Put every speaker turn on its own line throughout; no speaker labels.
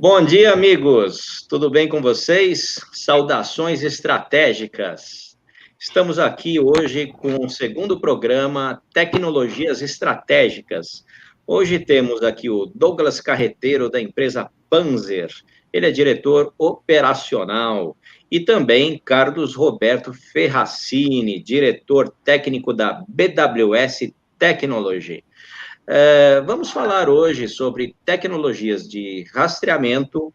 Bom dia, amigos. Tudo bem com vocês? Saudações estratégicas. Estamos aqui hoje com o segundo programa Tecnologias Estratégicas. Hoje temos aqui o Douglas Carreteiro, da empresa Panzer. Ele é diretor operacional. E também Carlos Roberto Ferracini, diretor técnico da BWS Technology. Vamos falar hoje sobre tecnologias de rastreamento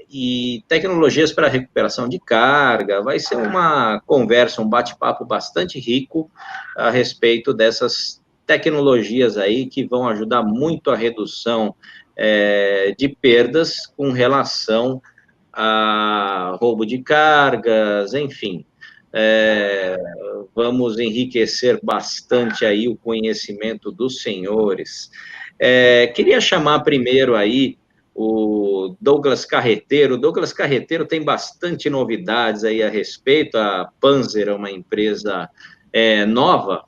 e tecnologias para recuperação de carga. Vai ser uma conversa, um bate-papo bastante rico a respeito dessas tecnologias aí que vão ajudar muito a redução de perdas com relação a roubo de cargas, enfim. Vamos enriquecer bastante aí o conhecimento dos senhores. Queria chamar primeiro aí o Douglas Carreteiro. O Douglas Carreteiro tem bastante novidades aí a respeito. A Panzer é uma empresa nova,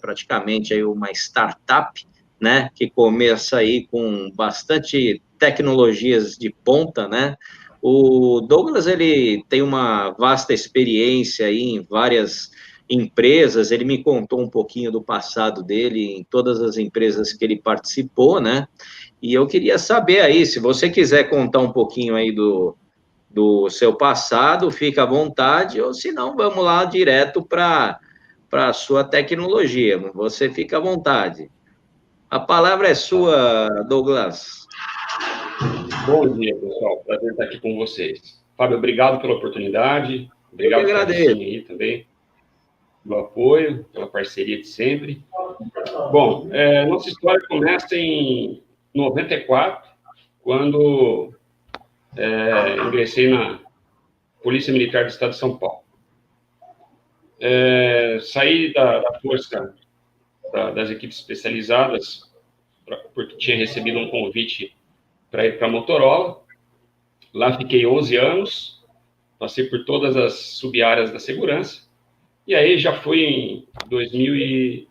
praticamente aí uma startup, né, que começa aí com bastante tecnologias de ponta, né? O Douglas, ele tem uma vasta experiência aí em várias empresas, ele me contou um pouquinho do passado dele em todas as empresas que ele participou, né? E eu queria saber aí, se você quiser contar um pouquinho aí do seu passado, fica à vontade, ou se não, vamos lá direto para a sua tecnologia, você fica à vontade. A palavra é sua, Douglas.
Bom dia, pessoal. Prazer estar aqui com vocês. Fábio, obrigado pela oportunidade. Obrigado pelo aí também, pelo apoio, pela parceria de sempre. Bom, nossa história começa em 94, quando ingressei na Polícia Militar do Estado de São Paulo. Saí da força das equipes especializadas, porque tinha recebido um convite para ir para a Motorola. Lá fiquei 11 anos, passei por todas as sub-áreas da segurança, e aí já fui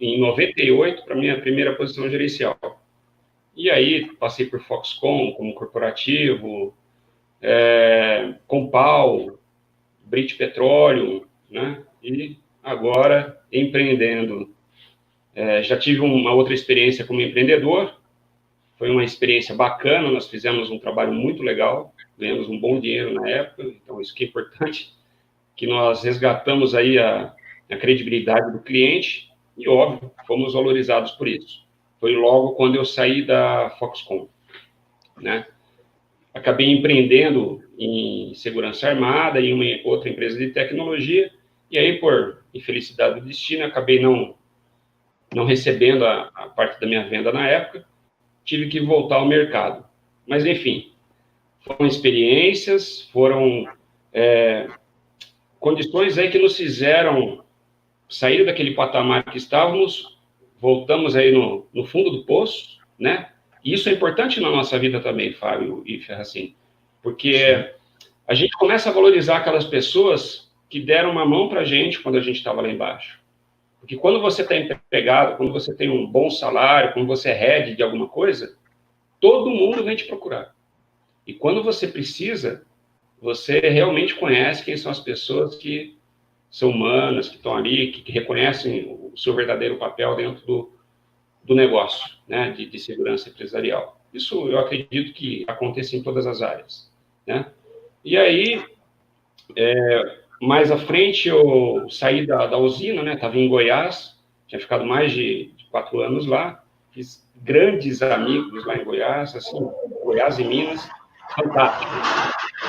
em 98 para a minha primeira posição gerencial. E aí passei por Foxconn como corporativo, Compal, Brite Petróleo, né? E agora empreendendo. Já tive uma outra experiência como empreendedor, foi uma experiência bacana, nós fizemos um trabalho muito legal, ganhamos um bom dinheiro na época, então isso que é importante, que nós resgatamos aí a credibilidade do cliente e, óbvio, fomos valorizados por isso. Foi logo quando eu saí da Foxconn, né? Acabei empreendendo em segurança armada, em uma outra empresa de tecnologia, e aí, por infelicidade do destino, acabei não recebendo a parte da minha venda na época, tive que voltar ao mercado. Mas, enfim, foram experiências, foram condições aí que nos fizeram sair daquele patamar que estávamos, voltamos aí no fundo do poço, né? E isso é importante na nossa vida também, Fábio e Ferracini, porque a gente começa a valorizar aquelas pessoas que deram uma mão para a gente quando a gente estava lá embaixo. Porque quando você está empregado, quando você tem um bom salário, quando você é head de alguma coisa, todo mundo vem te procurar. E quando você precisa, você realmente conhece quem são as pessoas que são humanas, que estão ali, que reconhecem o seu verdadeiro papel dentro do negócio, né, de segurança empresarial. Isso eu acredito que acontece em todas as áreas, né? E aí, mais à frente, eu saí da usina, né, estava em Goiás, tinha ficado mais de 4 anos lá, fiz grandes amigos lá em Goiás, assim, Goiás e Minas, fantástico.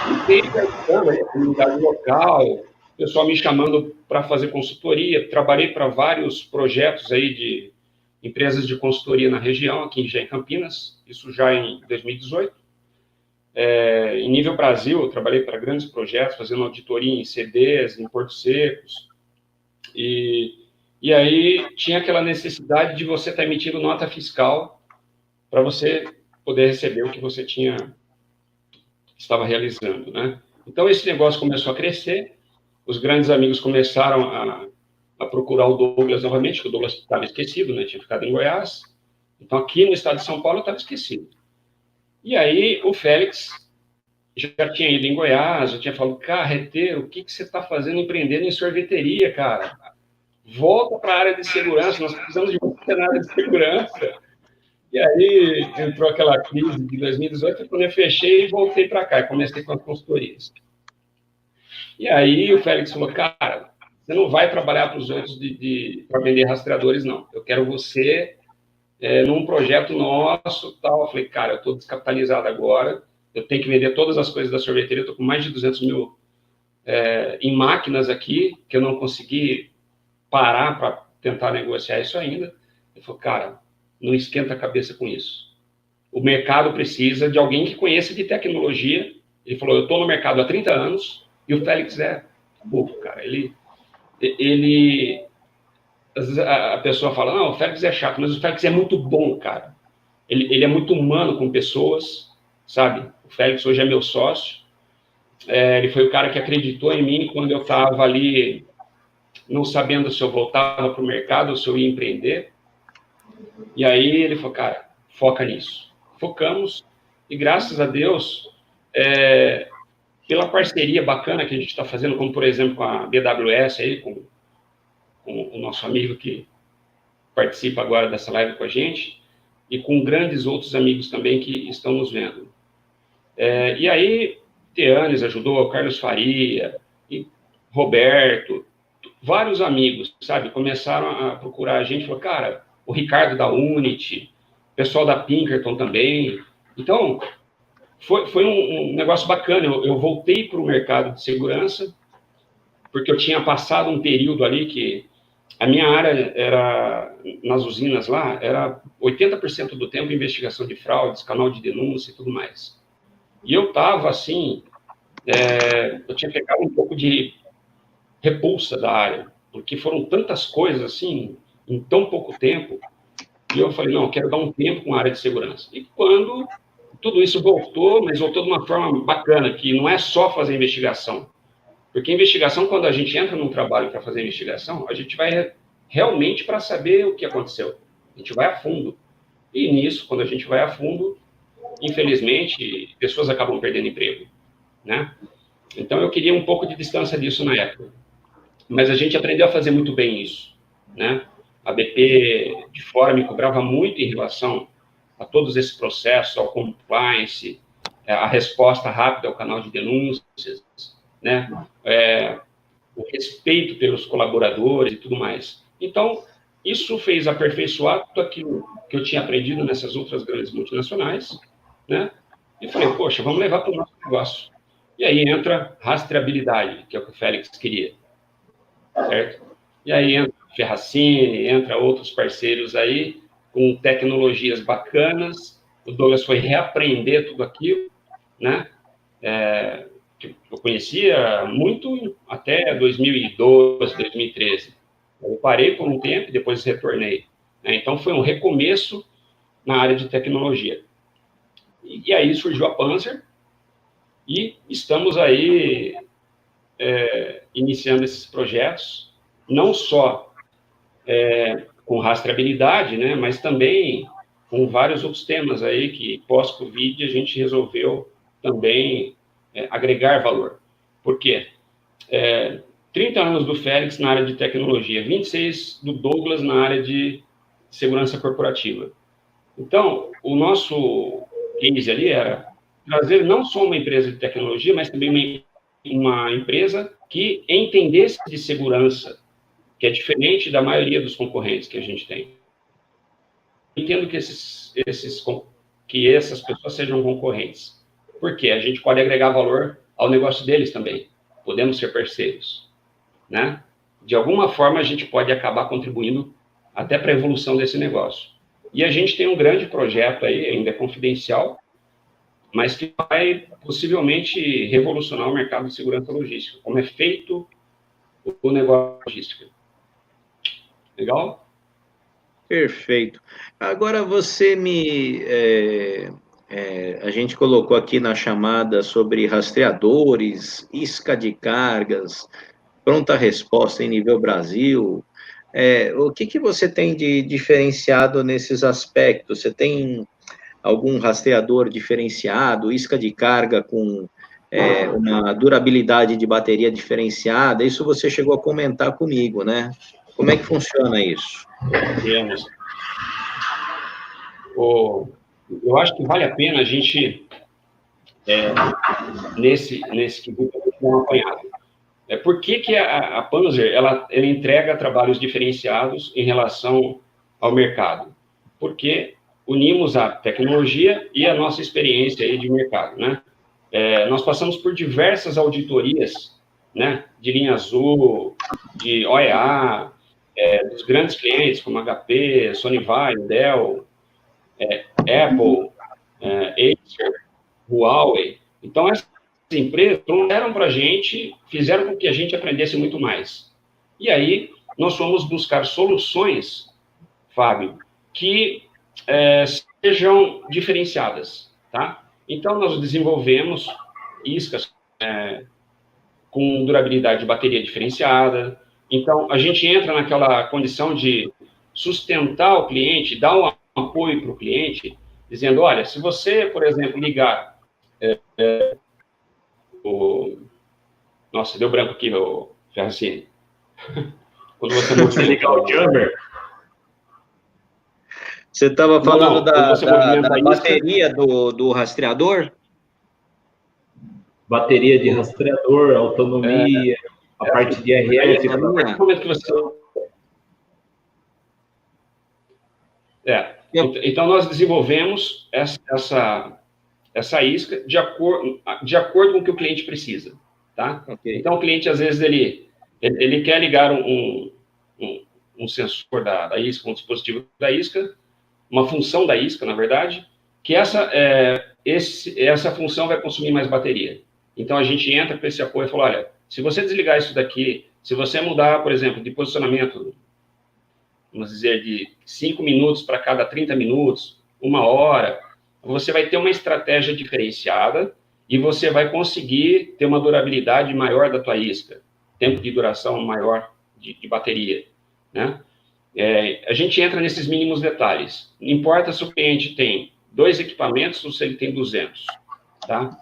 E sempre ajudando aí a comunidade local, o pessoal me chamando para fazer consultoria, trabalhei para vários projetos aí de empresas de consultoria na região, aqui já em Campinas, isso já em 2018. Em nível Brasil, eu trabalhei para grandes projetos, fazendo auditoria em CDs, em Portos Secos, e aí tinha aquela necessidade de você estar emitindo nota fiscal para você poder receber o que você estava realizando, né? Então, esse negócio começou a crescer, os grandes amigos começaram a procurar o Douglas novamente, porque o Douglas estava esquecido, né? Tinha ficado em Goiás. Então, aqui no estado de São Paulo, eu estava esquecido. E aí o Félix já tinha ido em Goiás, já tinha falado, carreteiro, o que você está fazendo empreendendo em sorveteria, cara? Volta para a área de segurança, nós precisamos de você na área de segurança. E aí entrou aquela crise de 2018, quando eu fechei e voltei para cá, comecei com as consultorias. E aí o Félix falou, cara, você não vai trabalhar para os outros para vender rastreadores, não. Eu quero você num projeto nosso, tal. Eu falei, cara, eu estou descapitalizado agora, eu tenho que vender todas as coisas da sorveteria, eu estou com mais de 200 mil em máquinas aqui, que eu não consegui parar para tentar negociar isso ainda. Ele falou, cara, não esquenta a cabeça com isso. O mercado precisa de alguém que conheça de tecnologia. Ele falou, eu estou no mercado há 30 anos, e o Félix é burro, cara. Às vezes a pessoa fala, não, o Félix é chato, mas o Félix é muito bom, cara. Ele é muito humano com pessoas, sabe? O Félix hoje é meu sócio. Ele foi o cara que acreditou em mim quando eu estava ali não sabendo se eu voltava para o mercado ou se eu ia empreender. E aí ele falou, cara, foca nisso. Focamos, e graças a Deus, pela parceria bacana que a gente está fazendo, como por exemplo com a BWS, aí, com o nosso amigo que participa agora dessa live com a gente, e com grandes outros amigos também que estão nos vendo. E aí, Teanes ajudou, o Carlos Faria, e Roberto, vários amigos, sabe, começaram a procurar a gente, falou, cara, o Ricardo da Unity, o pessoal da Pinkerton também. Então, foi um negócio bacana. Eu voltei para o mercado de segurança, porque eu tinha passado um período ali que a minha área era, nas usinas lá, era 80% do tempo investigação de fraudes, canal de denúncia e tudo mais. E eu estava, assim, eu tinha pegado um pouco de repulsa da área, porque foram tantas coisas, assim, em tão pouco tempo, e eu falei, não, eu quero dar um tempo com a área de segurança. E quando tudo isso voltou, mas voltou de uma forma bacana, que não é só fazer investigação. Porque investigação, quando a gente entra num trabalho para fazer investigação, a gente vai realmente para saber o que aconteceu. A gente vai a fundo. E nisso, quando a gente vai a fundo, infelizmente, pessoas acabam perdendo emprego, né? Então, eu queria um pouco de distância disso na época. Mas a gente aprendeu a fazer muito bem isso, né? A BP de fora me cobrava muito em relação a todos esses processos, ao compliance, a resposta rápida ao canal de denúncias, né? O respeito pelos colaboradores e tudo mais. Então, isso fez aperfeiçoar tudo aquilo que eu tinha aprendido nessas outras grandes multinacionais, né? E falei, poxa, vamos levar para o nosso negócio. E aí entra rastreabilidade, que é o que o Félix queria, certo? E aí entra Ferracini, entra outros parceiros aí, com tecnologias bacanas. O Douglas foi reaprender tudo aquilo, né? Que eu conhecia muito até 2012, 2013. Eu parei por um tempo e depois retornei. Então, foi um recomeço na área de tecnologia. E aí surgiu a Panzer, e estamos aí iniciando esses projetos, não só com rastreabilidade, né, mas também com vários outros temas aí que, pós-Covid, a gente resolveu também agregar valor. Por quê? 30 anos do Félix na área de tecnologia, 26 do Douglas na área de segurança corporativa. Então, o nosso case ali era trazer não só uma empresa de tecnologia, mas também uma empresa que entendesse de segurança, que é diferente da maioria dos concorrentes que a gente tem. Entendo que essas pessoas sejam concorrentes, porque a gente pode agregar valor ao negócio deles também. Podemos ser parceiros, né? De alguma forma, a gente pode acabar contribuindo até para a evolução desse negócio. E a gente tem um grande projeto aí, ainda é confidencial, mas que vai possivelmente revolucionar o mercado de segurança logística, como é feito o negócio logística. Legal?
Perfeito. Agora você a gente colocou aqui na chamada sobre rastreadores, isca de cargas, pronta resposta em nível Brasil. O que você tem de diferenciado nesses aspectos? Você tem algum rastreador diferenciado, isca de carga com uma durabilidade de bateria diferenciada? Isso você chegou a comentar comigo, né? Como é que funciona isso?
Temos. Eu acho que vale a pena a gente, nesse quesito, dar uma apanhada. Por que a Panzer ela entrega trabalhos diferenciados em relação ao mercado? Porque unimos a tecnologia e a nossa experiência aí de mercado, né? Nós passamos por diversas auditorias, né? De linha azul, de OEA, dos grandes clientes como HP, Sony Vaio, Dell, Apple, Acer, Huawei. Então, essas empresas trouxeram para a gente, fizeram com que a gente aprendesse muito mais. E aí, nós fomos buscar soluções, Fábio, que sejam diferenciadas, tá? Então, nós desenvolvemos iscas com durabilidade de bateria diferenciada. Então, a gente entra naquela condição de sustentar o cliente, dar um apoio para o cliente, dizendo, olha, se você, por exemplo, ligar Nossa, deu branco aqui, meu Ferracini. Quando você
ligar o jumper.
Você estava falando da
isca,
bateria do rastreador?
Bateria de rastreador, autonomia, a parte de RF.
No momento que você... Então, nós desenvolvemos essa isca de acordo com o que o cliente precisa, tá? Okay. Então, o cliente, às vezes, ele quer ligar um sensor da isca, um dispositivo da isca, uma função da isca, na verdade, que essa função vai consumir mais bateria. Então, a gente entra com esse apoio e fala, olha, se você desligar isso daqui, se você mudar, por exemplo, de posicionamento, vamos dizer, de 5 minutos para cada 30 minutos, 1 hora, você vai ter uma estratégia diferenciada e você vai conseguir ter uma durabilidade maior da tua isca, tempo de duração maior de bateria, né? A gente entra nesses mínimos detalhes. Não importa se o cliente tem 2 equipamentos ou se ele tem 200, tá?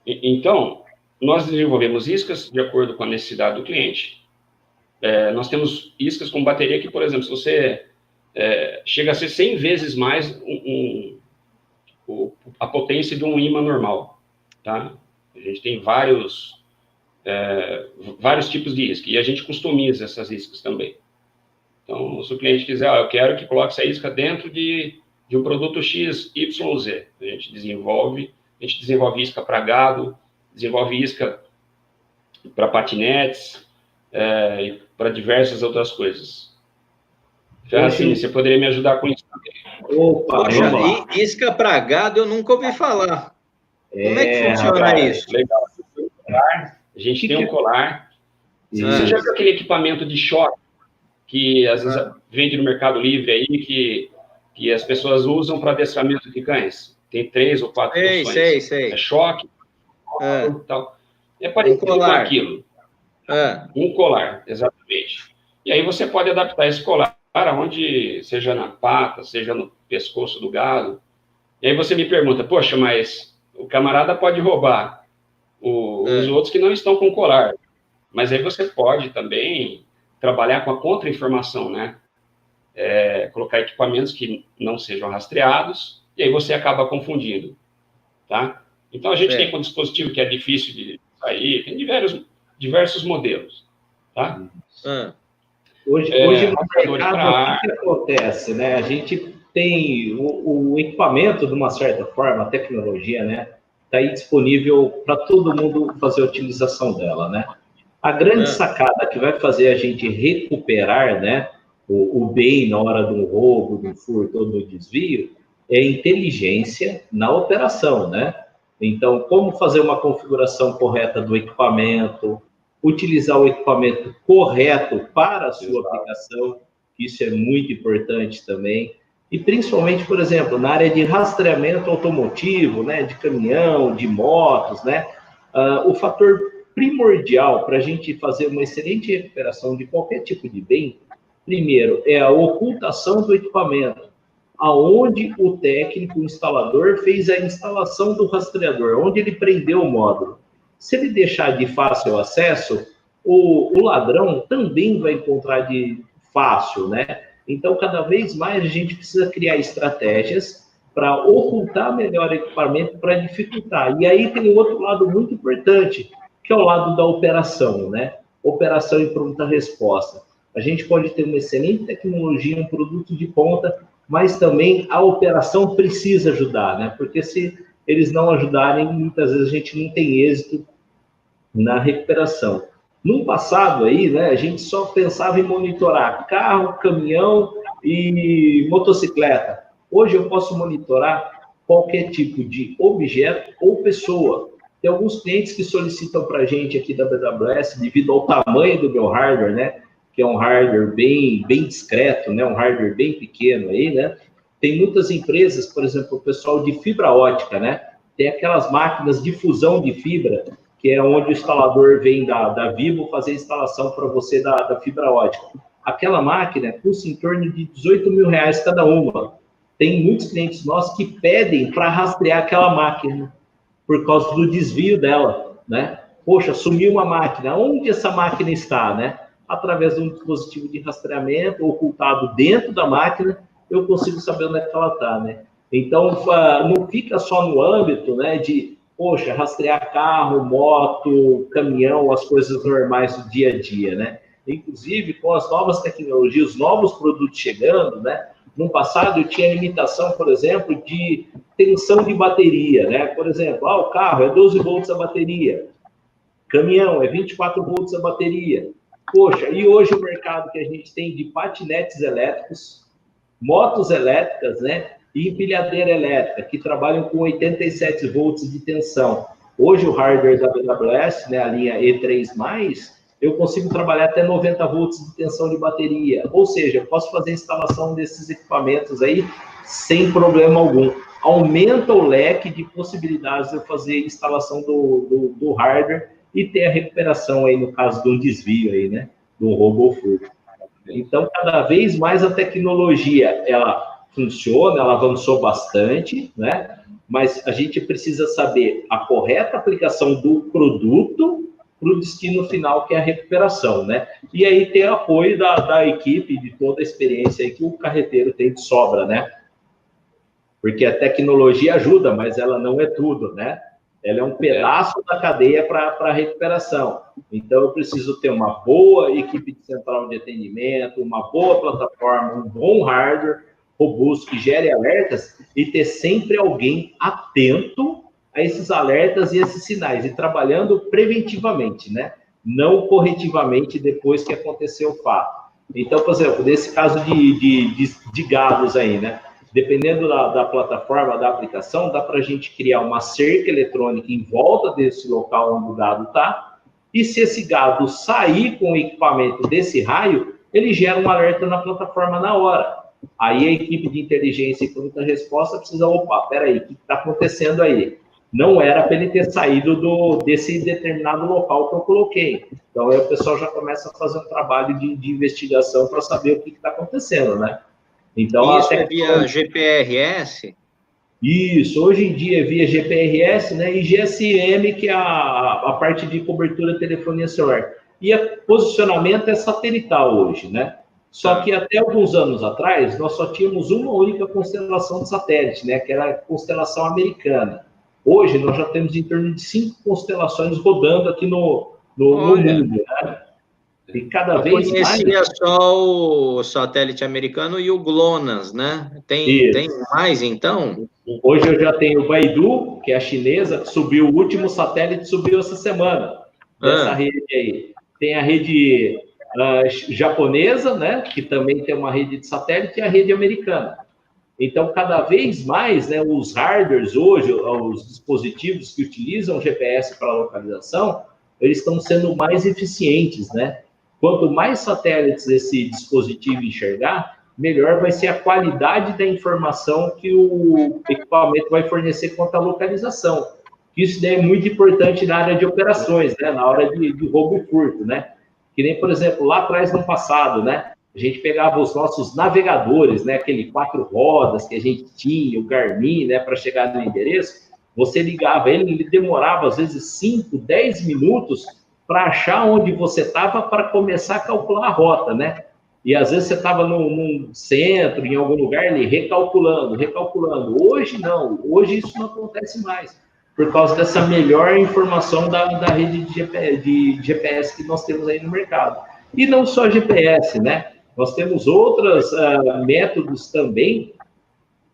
Então, nós desenvolvemos iscas de acordo com a necessidade do cliente. Nós temos iscas com bateria que, por exemplo, se você chega a ser 100 vezes mais a potência de um ímã normal, tá? A gente tem vários tipos de isca, e a gente customiza essas iscas também. Então, se o cliente quiser, eu quero que coloque essa isca dentro de um produto X, Y, Z, a gente desenvolve isca para gado, desenvolve isca para patinetes, e para diversas outras coisas. Assim, você poderia me ajudar com isso também?
Opa, poxa, isca para gado eu nunca ouvi falar. Como é que funciona isso?
Legal. A gente tem um colar. Você já viu aquele equipamento de choque que às vezes vende no Mercado Livre aí, que as pessoas usam para adestramento de cães? Tem 3 ou 4 funções.
Sei.
É choque, tal. É parecido com aquilo. Um colar, exatamente. E aí você pode adaptar esse colar aonde, seja na pata, seja no pescoço do gado. E aí você me pergunta, poxa, mas o camarada pode roubar os outros que não estão com colar. Mas aí você pode também trabalhar com a contra-informação, né? Colocar equipamentos que não sejam rastreados, e aí você acaba confundindo, tá? Então, a gente tem um dispositivo que é difícil de sair, tem diversos modelos, tá?
Hoje no mercado, o que acontece, né? A gente tem o equipamento, de uma certa forma, a tecnologia, né? Está aí disponível para todo mundo fazer a utilização dela, né? A grande sacada que vai fazer a gente recuperar, né, o bem na hora de um roubo, de um furto ou do desvio, é inteligência na operação, né? Então, como fazer uma configuração correta do equipamento, utilizar o equipamento correto para a sua aplicação, isso é muito importante também. E principalmente, por exemplo, na área de rastreamento automotivo, né, de caminhão, de motos, né, o fator primordial para a gente fazer uma excelente recuperação de qualquer tipo de bem, primeiro, é a ocultação do equipamento. aonde o técnico, o instalador, fez a instalação do rastreador, onde ele prendeu o módulo. Se ele deixar de fácil acesso, o ladrão também vai encontrar de fácil, né? Então, cada vez mais a gente precisa criar estratégias para ocultar melhor o equipamento, para dificultar. E aí tem um outro lado muito importante, que é o lado da operação, né? Operação e pronta resposta. A gente pode ter uma excelente tecnologia, um produto de ponta, mas também a operação precisa ajudar, né? Porque se eles não ajudarem, muitas vezes a gente não tem êxito na recuperação. No passado aí, né, a gente só pensava em monitorar carro, caminhão e motocicleta. Hoje eu posso monitorar qualquer tipo de objeto ou pessoa. Tem alguns clientes que solicitam para a gente aqui da BWS, devido ao tamanho do meu hardware, né, que é um hardware bem discreto, né, um hardware bem pequeno aí, né. Tem muitas empresas, por exemplo, o pessoal de fibra ótica, né, tem aquelas máquinas de fusão de fibra, que é onde o instalador vem da Vivo fazer a instalação para você da fibra ótica. Aquela máquina custa em torno de R$18 mil cada uma. Tem muitos clientes nossos que pedem para rastrear aquela máquina, por causa do desvio dela, né? Poxa, sumiu uma máquina, onde essa máquina está, né? Através de um dispositivo de rastreamento ocultado dentro da máquina, eu consigo saber onde é que ela está, né? Então, não fica só no âmbito, né, de poxa, rastrear carro, moto, caminhão, as coisas normais do dia a dia, né? Inclusive, com as novas tecnologias, os novos produtos chegando, né? No passado, eu tinha limitação, por exemplo, de tensão de bateria, né? Por exemplo, o carro é 12 volts a bateria, caminhão é 24 volts a bateria. Poxa, e hoje o mercado que a gente tem de patinetes elétricos, motos elétricas, né? E empilhadeira elétrica, que trabalham com 87 volts de tensão. Hoje, o hardware da BWS, né, a linha E3+, eu consigo trabalhar até 90 volts de tensão de bateria. Ou seja, eu posso fazer a instalação desses equipamentos aí sem problema algum. Aumenta o leque de possibilidades de eu fazer a instalação do hardware e ter a recuperação aí, no caso de um desvio aí, né, de um roubo ou furto. Então, cada vez mais a tecnologia, ela funciona, ela avançou bastante, né? Mas a gente precisa saber a correta aplicação do produto para o destino final, que é a recuperação, né? E aí ter apoio da equipe, de toda a experiência aí que o carreteiro tem de sobra, né? Porque a tecnologia ajuda, mas ela não é tudo, né? Ela é um pedaço da cadeia para a recuperação. Então, eu preciso ter uma boa equipe de central de atendimento, uma boa plataforma, um bom hardware robusto que gere alertas e ter sempre alguém atento a esses alertas e esses sinais, e trabalhando preventivamente, né? Não corretivamente depois que aconteceu o fato. Então, por exemplo, nesse caso de gados aí, né? Dependendo da plataforma, da aplicação, dá para a gente criar uma cerca eletrônica em volta desse local onde o gado está, e se esse gado sair com o equipamento desse raio, ele gera um alerta na plataforma na hora. Aí a equipe de inteligência e pronta resposta precisa, peraí, o que está acontecendo aí? Não era para ele ter saído desse determinado local que eu coloquei. Então, aí o pessoal já começa a fazer um trabalho de investigação para saber o que está acontecendo, né? Então,
isso é via GPRS?
Isso, hoje em dia é via GPRS, né? E GSM, que é a parte de cobertura de telefonia celular. E o posicionamento é satelital hoje, né? Só que até alguns anos atrás, nós só tínhamos uma única constelação de satélite, né? Que era a constelação americana. Hoje, nós já temos em torno de 5 constelações rodando aqui no mundo, né? E cada vez mais... Eu
conhecia só o satélite americano e o GLONASS, né? Tem mais, então?
Hoje eu já tenho o Beidou, que é a chinesa, que subiu, o último satélite subiu essa semana, dessa rede aí. Tem a rede japonesa, né? Que também tem uma rede de satélite, e a rede americana. Então, cada vez mais, né, os hardwares hoje, os dispositivos que utilizam GPS para localização, eles estão sendo mais eficientes, né? Quanto mais satélites esse dispositivo enxergar, melhor vai ser a qualidade da informação que o equipamento vai fornecer quanto à localização. Isso é muito importante na área de operações, né? Na hora de roubo e furto, né? Que nem, por exemplo, lá atrás, no passado, né? A gente pegava os nossos navegadores, né, aquele 4 rodas que a gente tinha, o Garmin, né, para chegar no endereço, você ligava ele demorava às vezes 5, 10 minutos para achar onde você estava para começar a calcular a rota, né? E às vezes você estava num centro, em algum lugar, ali, recalculando. Hoje não, hoje isso não acontece mais, por causa dessa melhor informação da rede de GPS que nós temos aí no mercado. E não só GPS, né? Nós temos outros métodos também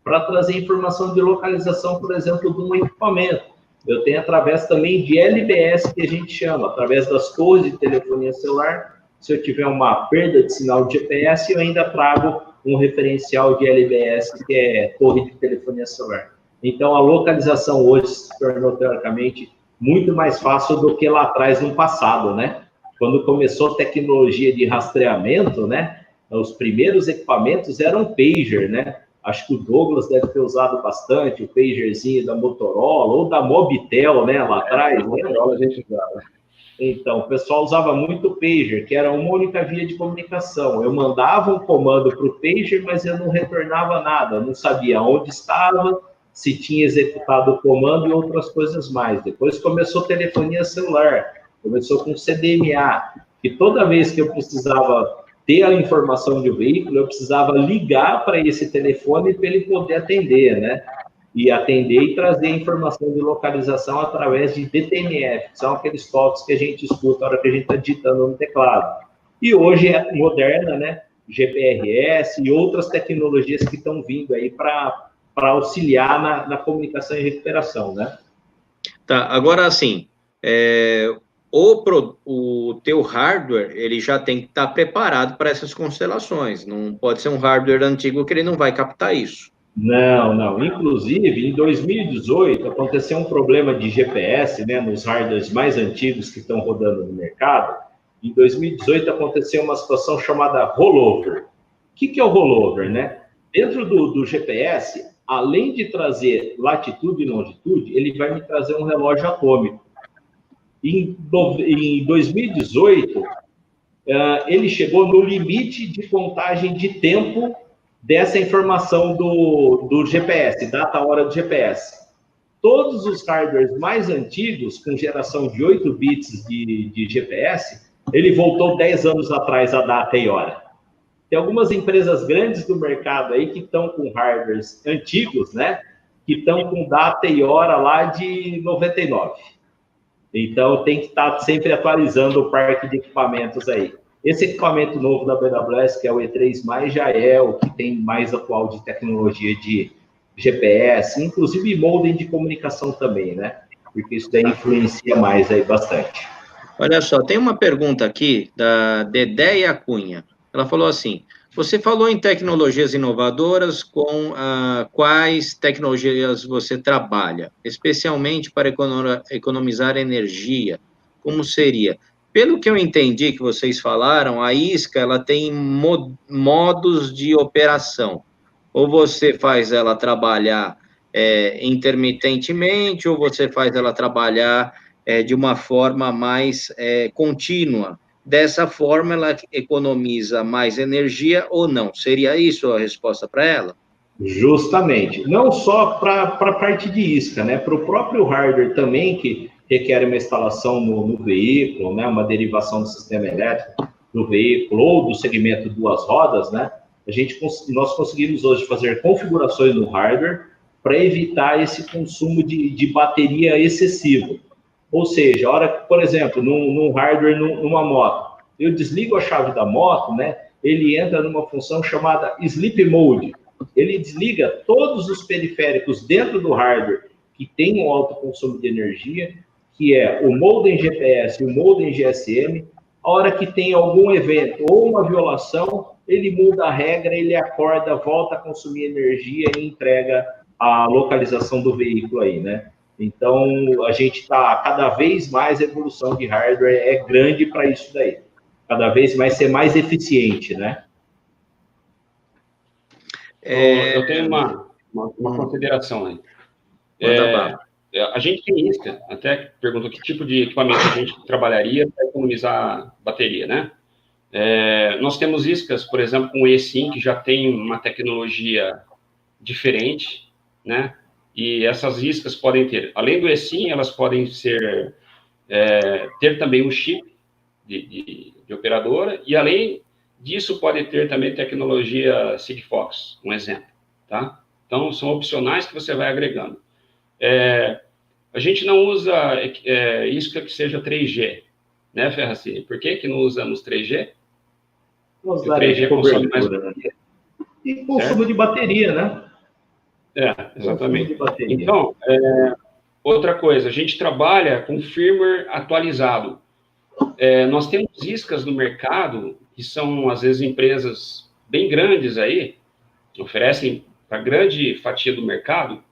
para trazer informação de localização, por exemplo, de um equipamento. Eu tenho através também de LBS, que a gente chama, através das torres de telefonia celular. Se eu tiver uma perda de sinal de GPS, eu ainda trago um referencial de LBS, que é torre de telefonia celular. Então, a localização hoje se tornou, teoricamente, muito mais fácil do que lá atrás, no passado, né? Quando começou a tecnologia de rastreamento, né? Os primeiros equipamentos eram pager, né? Acho que o Douglas deve ter usado bastante o pagerzinho da Motorola ou da Mobitel, né? Lá atrás.
Motorola a gente usava.
Então, o pessoal usava muito o pager, que era uma única via de comunicação. Eu mandava um comando para o pager, mas eu não retornava nada. Eu não sabia onde estava, se tinha executado o comando e outras coisas mais. Depois começou telefonia celular, começou com CDMA, que toda vez que eu precisava ter a informação de um veículo, eu precisava ligar para esse telefone para ele poder atender, né? E atender e trazer informação de localização através de DTMF, que são aqueles toques que a gente escuta na hora que a gente está digitando no teclado. E hoje é moderna, né? GPRS e outras tecnologias que estão vindo aí para auxiliar na comunicação e recuperação, né?
Tá, agora assim, o teu hardware, ele já tem que estar preparado para essas constelações, não pode ser um hardware antigo que ele não vai captar isso.
Não. Inclusive, em 2018, aconteceu um problema de GPS, né, nos hardwares mais antigos que estão rodando no mercado. Em 2018, aconteceu uma situação chamada rollover. O que é o rollover, né? Dentro do GPS, além de trazer latitude e longitude, ele vai me trazer um relógio atômico. Em 2018, ele chegou no limite de contagem de tempo dessa informação do GPS, data-hora do GPS. Todos os hardwares mais antigos, com geração de 8 bits de GPS, ele voltou 10 anos atrás a data e hora. Tem algumas empresas grandes do mercado aí que estão com hardwares antigos, né? Que estão com data e hora lá de 99. Então, tem que estar sempre atualizando o parque de equipamentos aí. Esse equipamento novo da BWS, que é o E3+, já é o que tem mais atual de tecnologia de GPS, inclusive modem de comunicação também, né? Porque isso daí influencia mais aí bastante.
Olha só, tem uma pergunta aqui da Dedéia Cunha. Ela falou assim, você falou em tecnologias inovadoras, com quais tecnologias você trabalha, especialmente para economizar energia? Como seria? Pelo que eu entendi que vocês falaram, a isca ela tem modos de operação. Ou você faz ela trabalhar intermitentemente, ou você faz ela trabalhar de uma forma mais contínua. Dessa forma, ela economiza mais energia ou não? Seria isso a resposta para ela?
Justamente. Não só para a parte de isca, né? Para o próprio hardware também, que requer uma instalação no veículo, né? Uma derivação do sistema elétrico do veículo ou do segmento duas rodas, né? Nós conseguimos hoje fazer configurações no hardware para evitar esse consumo de bateria excessivo. Ou seja, a hora que, por exemplo, num hardware, numa moto, eu desligo a chave da moto, né? Ele entra numa função chamada Sleep Mode. Ele desliga todos os periféricos dentro do hardware que tem um alto consumo de energia, que é o modem GPS e o modem GSM. A hora que tem algum evento ou uma violação, ele muda a regra, ele acorda, volta a consumir energia e entrega a localização do veículo aí, né? Então, a gente está cada vez mais, a evolução de hardware é grande para isso daí. Cada vez mais ser mais eficiente, né?
Eu tenho uma consideração aí. A gente tem isca, até perguntou que tipo de equipamento a gente trabalharia para economizar bateria, né? Nós temos iscas, por exemplo, com o eSIM, que já tem uma tecnologia diferente, né? E essas iscas podem ter, além do eSIM, elas podem ter também um chip de operadora, e além disso pode ter também tecnologia Sigfox, um exemplo, tá? Então, são opcionais que você vai agregando. A gente não usa isca que seja 3G, né, Ferracini? Por que não usamos 3G?
O 3G consome mais... Né? E consumo de bateria, né?
Exatamente. Então, outra coisa, a gente trabalha com firmware atualizado. Nós temos iscas no mercado, que são, às vezes, empresas bem grandes aí, oferecem para grande fatia do mercado,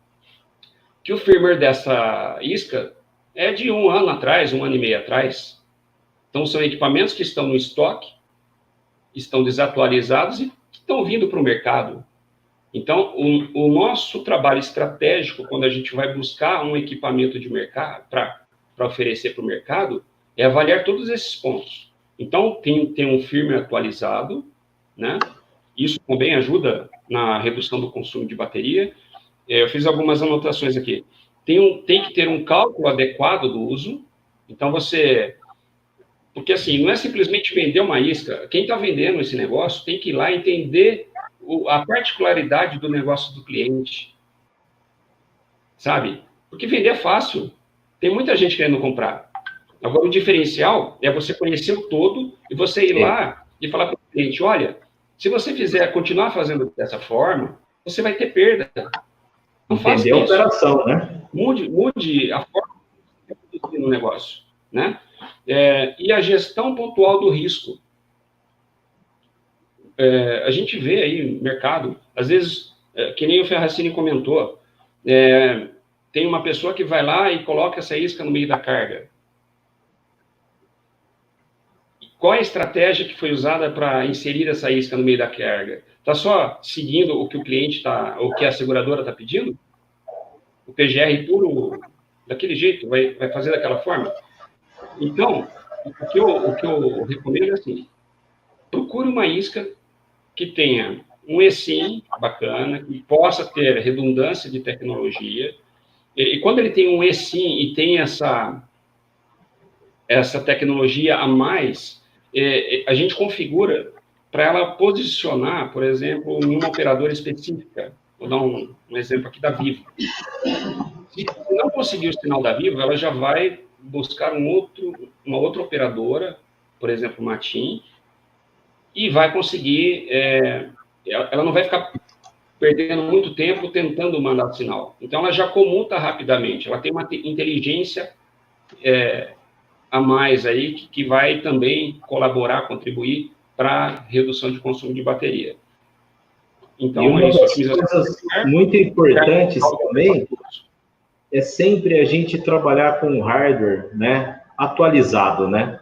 que o firmware dessa isca é de 1 ano atrás, 1 ano e meio atrás. Então, são equipamentos que estão no estoque, estão desatualizados e que estão vindo para o mercado. Então, o nosso trabalho estratégico, quando a gente vai buscar um equipamento de mercado para oferecer para o mercado, é avaliar todos esses pontos. Então, tem um firmware atualizado, né? Isso também ajuda na redução do consumo de bateria. Eu fiz algumas anotações aqui. Tem que ter um cálculo adequado do uso. Então, porque, assim, não é simplesmente vender uma isca. Quem está vendendo esse negócio tem que ir lá entender a particularidade do negócio do cliente, sabe? Porque vender é fácil. Tem muita gente querendo comprar. Agora, o diferencial é você conhecer o todo e você ir lá e falar para o cliente, olha, se você continuar fazendo dessa forma, você vai ter perda. Não faça isso.
Entender a operação, né?
Mude a forma de conduzir no negócio, né? E a gestão pontual do risco. A gente vê aí no mercado, às vezes, que nem o Ferracini comentou, tem uma pessoa que vai lá e coloca essa isca no meio da carga. Qual é a estratégia que foi usada para inserir essa isca no meio da carga? Está só seguindo o que o cliente o que a seguradora está pedindo? O PGR puro, daquele jeito, vai fazer daquela forma? Então, o que eu recomendo é assim, procure uma isca que tenha um eSIM bacana, que possa ter redundância de tecnologia, e quando ele tem um eSIM e tem essa tecnologia a mais, a gente configura para ela posicionar, por exemplo, em uma operadora específica. Vou dar um exemplo aqui da Vivo. Se não conseguir o sinal da Vivo, ela já vai buscar uma outra operadora, por exemplo, uma TIM, e vai conseguir, ela não vai ficar perdendo muito tempo tentando mandar sinal. Então, ela já comuta rapidamente, ela tem uma inteligência a mais aí, que vai também colaborar, contribuir para a redução de consumo de bateria. Então,
e uma das coisas muito importantes também é sempre a gente trabalhar com hardware, né, atualizado, né?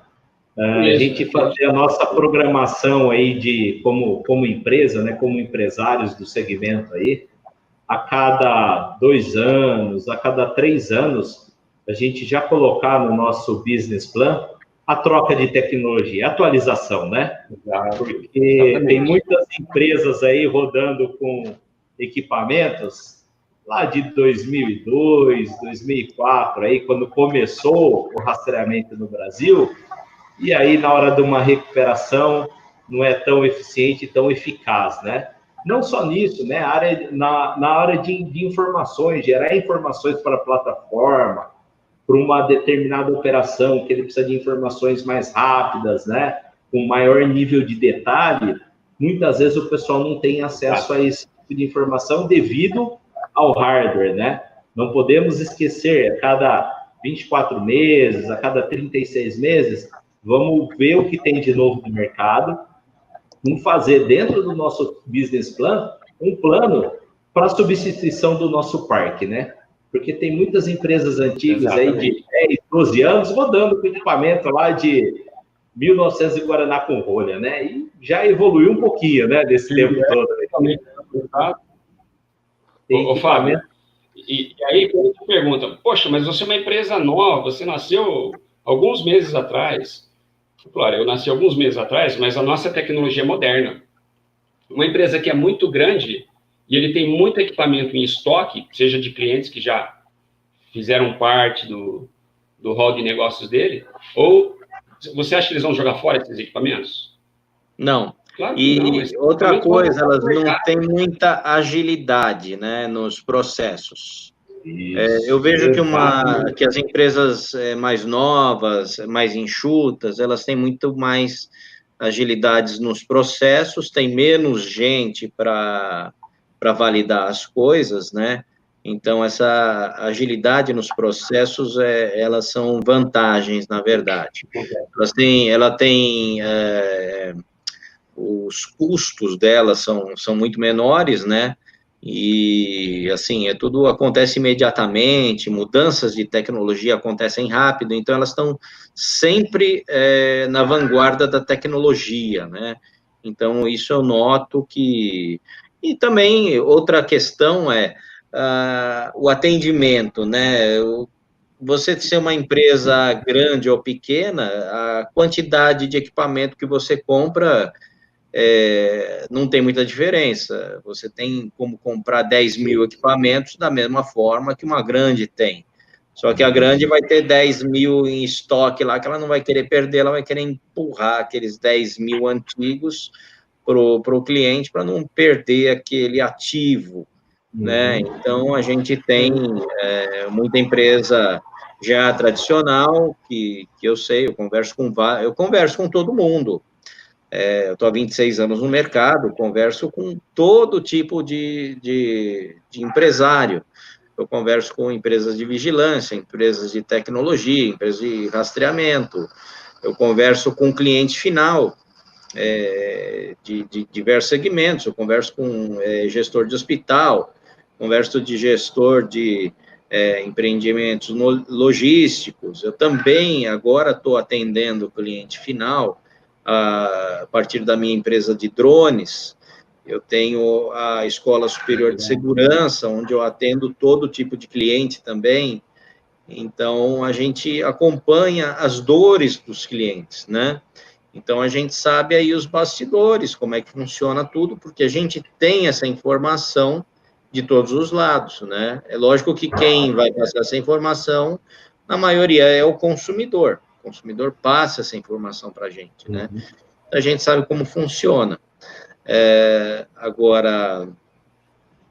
A gente fazer a nossa programação aí como empresa, né, como empresários do segmento aí, a cada 2 anos, a cada 3 anos, a gente já colocar no nosso business plan a troca de tecnologia, a atualização, né? Porque tem muitas empresas aí rodando com equipamentos lá de 2002, 2004, aí quando começou o rastreamento no Brasil, e aí na hora de uma recuperação não é tão eficiente, tão eficaz, né? Não só nisso, né? Na área de informações, gerar informações para a plataforma, para uma determinada operação, que ele precisa de informações mais rápidas, né? Com maior nível de detalhe, muitas vezes o pessoal não tem acesso a esse tipo de informação devido ao hardware, né? Não podemos esquecer, a cada 24 meses, a cada 36 meses, vamos ver o que tem de novo no mercado, vamos fazer dentro do nosso business plan, um plano para substituição do nosso parque, né? Porque tem muitas empresas antigas aí de 10, 12 anos rodando com equipamento lá de 1900 e Guaraná com rolha, né? E já evoluiu um pouquinho, né, desse tempo todo.
Ô, Fábio, e aí quando tu pergunta, poxa, mas você é uma empresa nova, você nasceu alguns meses atrás, Claro, eu nasci alguns meses atrás, mas a nossa tecnologia é moderna. Uma empresa que é muito grande e ele tem muito equipamento em estoque, seja de clientes que já fizeram parte do hall de negócios dele, ou você acha que eles vão jogar fora esses equipamentos?
Não.
Claro que não.
E outra coisa, elas não têm muita agilidade, né, nos processos. Eu vejo que as empresas mais novas, mais enxutas, elas têm muito mais agilidades nos processos, tem menos gente para validar as coisas, né? Então, essa agilidade nos processos, elas são vantagens, na verdade. Ela tem os custos delas são muito menores, né? E, assim, tudo acontece imediatamente, mudanças de tecnologia acontecem rápido, então elas estão sempre na vanguarda da tecnologia, né? Então, isso eu noto que... E também, outra questão o atendimento, né? Você ser uma empresa grande ou pequena, a quantidade de equipamento que você compra não tem muita diferença. Você tem como comprar 10 mil equipamentos da mesma forma que uma grande tem. Só que a grande vai ter 10 mil em estoque lá, que ela não vai querer perder, ela vai querer empurrar aqueles 10 mil antigos para o cliente, para não perder aquele ativo, né? Então, a gente tem muita empresa já tradicional, que eu sei, eu converso com todo mundo. Eu estou há 26 anos no mercado, converso com todo tipo de empresário. Eu converso com empresas de vigilância, empresas de tecnologia, empresas de rastreamento. Eu converso com cliente final de diversos segmentos. Eu converso com gestor de hospital, converso de gestor de empreendimentos logísticos. Eu também agora estou atendendo o cliente final a partir da minha empresa de drones. Eu tenho a Escola Superior de Segurança, onde eu atendo todo tipo de cliente também. Então, a gente acompanha as dores dos clientes, né? Então, a gente sabe aí os bastidores, como é que funciona tudo, porque a gente tem essa informação de todos os lados, né? É lógico que quem vai passar essa informação, na maioria, é o consumidor. O consumidor passa essa informação para a gente, né? A gente sabe como funciona. Agora,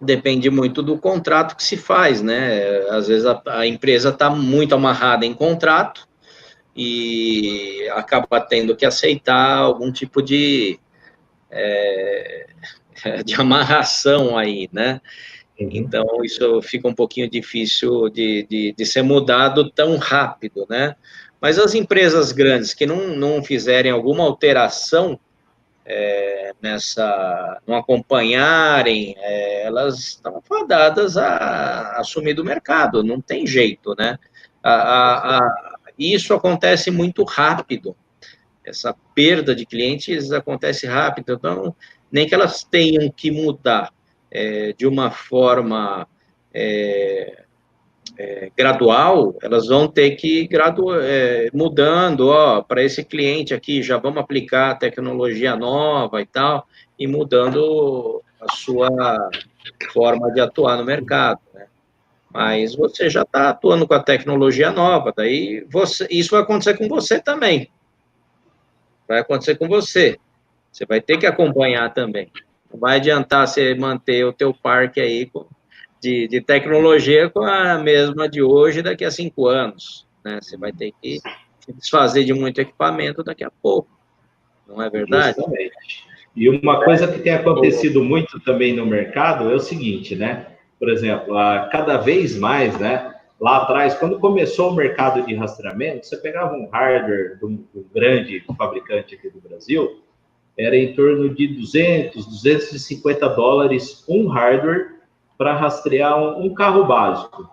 depende muito do contrato que se faz, né? Às vezes a empresa está muito amarrada em contrato e acaba tendo que aceitar algum tipo de amarração aí, né? Então, isso fica um pouquinho difícil de ser mudado tão rápido, né? Mas as empresas grandes que não fizerem alguma alteração não acompanharem, elas estão fadadas a assumir do mercado, não tem jeito, né? Isso acontece muito rápido, essa perda de clientes acontece rápido, então, nem que elas tenham que mudar de uma forma gradual, elas vão ter que mudando, para esse cliente aqui, já vamos aplicar tecnologia nova e tal, e mudando a sua forma de atuar no mercado, né? Mas você já está atuando com a tecnologia nova, daí isso vai acontecer com você também. Vai acontecer com você. Você vai ter que acompanhar também. Não vai adiantar você manter o teu parque aí de tecnologia com a mesma de hoje daqui a 5 anos, né? Você vai ter que se desfazer de muito equipamento daqui a pouco, não é verdade?
Justamente. E uma coisa que tem acontecido muito também no mercado é o seguinte, né? Por exemplo, cada vez mais, né? Lá atrás, quando começou o mercado de rastreamento, você pegava um hardware de um grande fabricante aqui do Brasil, era em torno de 200, 250 dólares um hardware para rastrear um carro básico.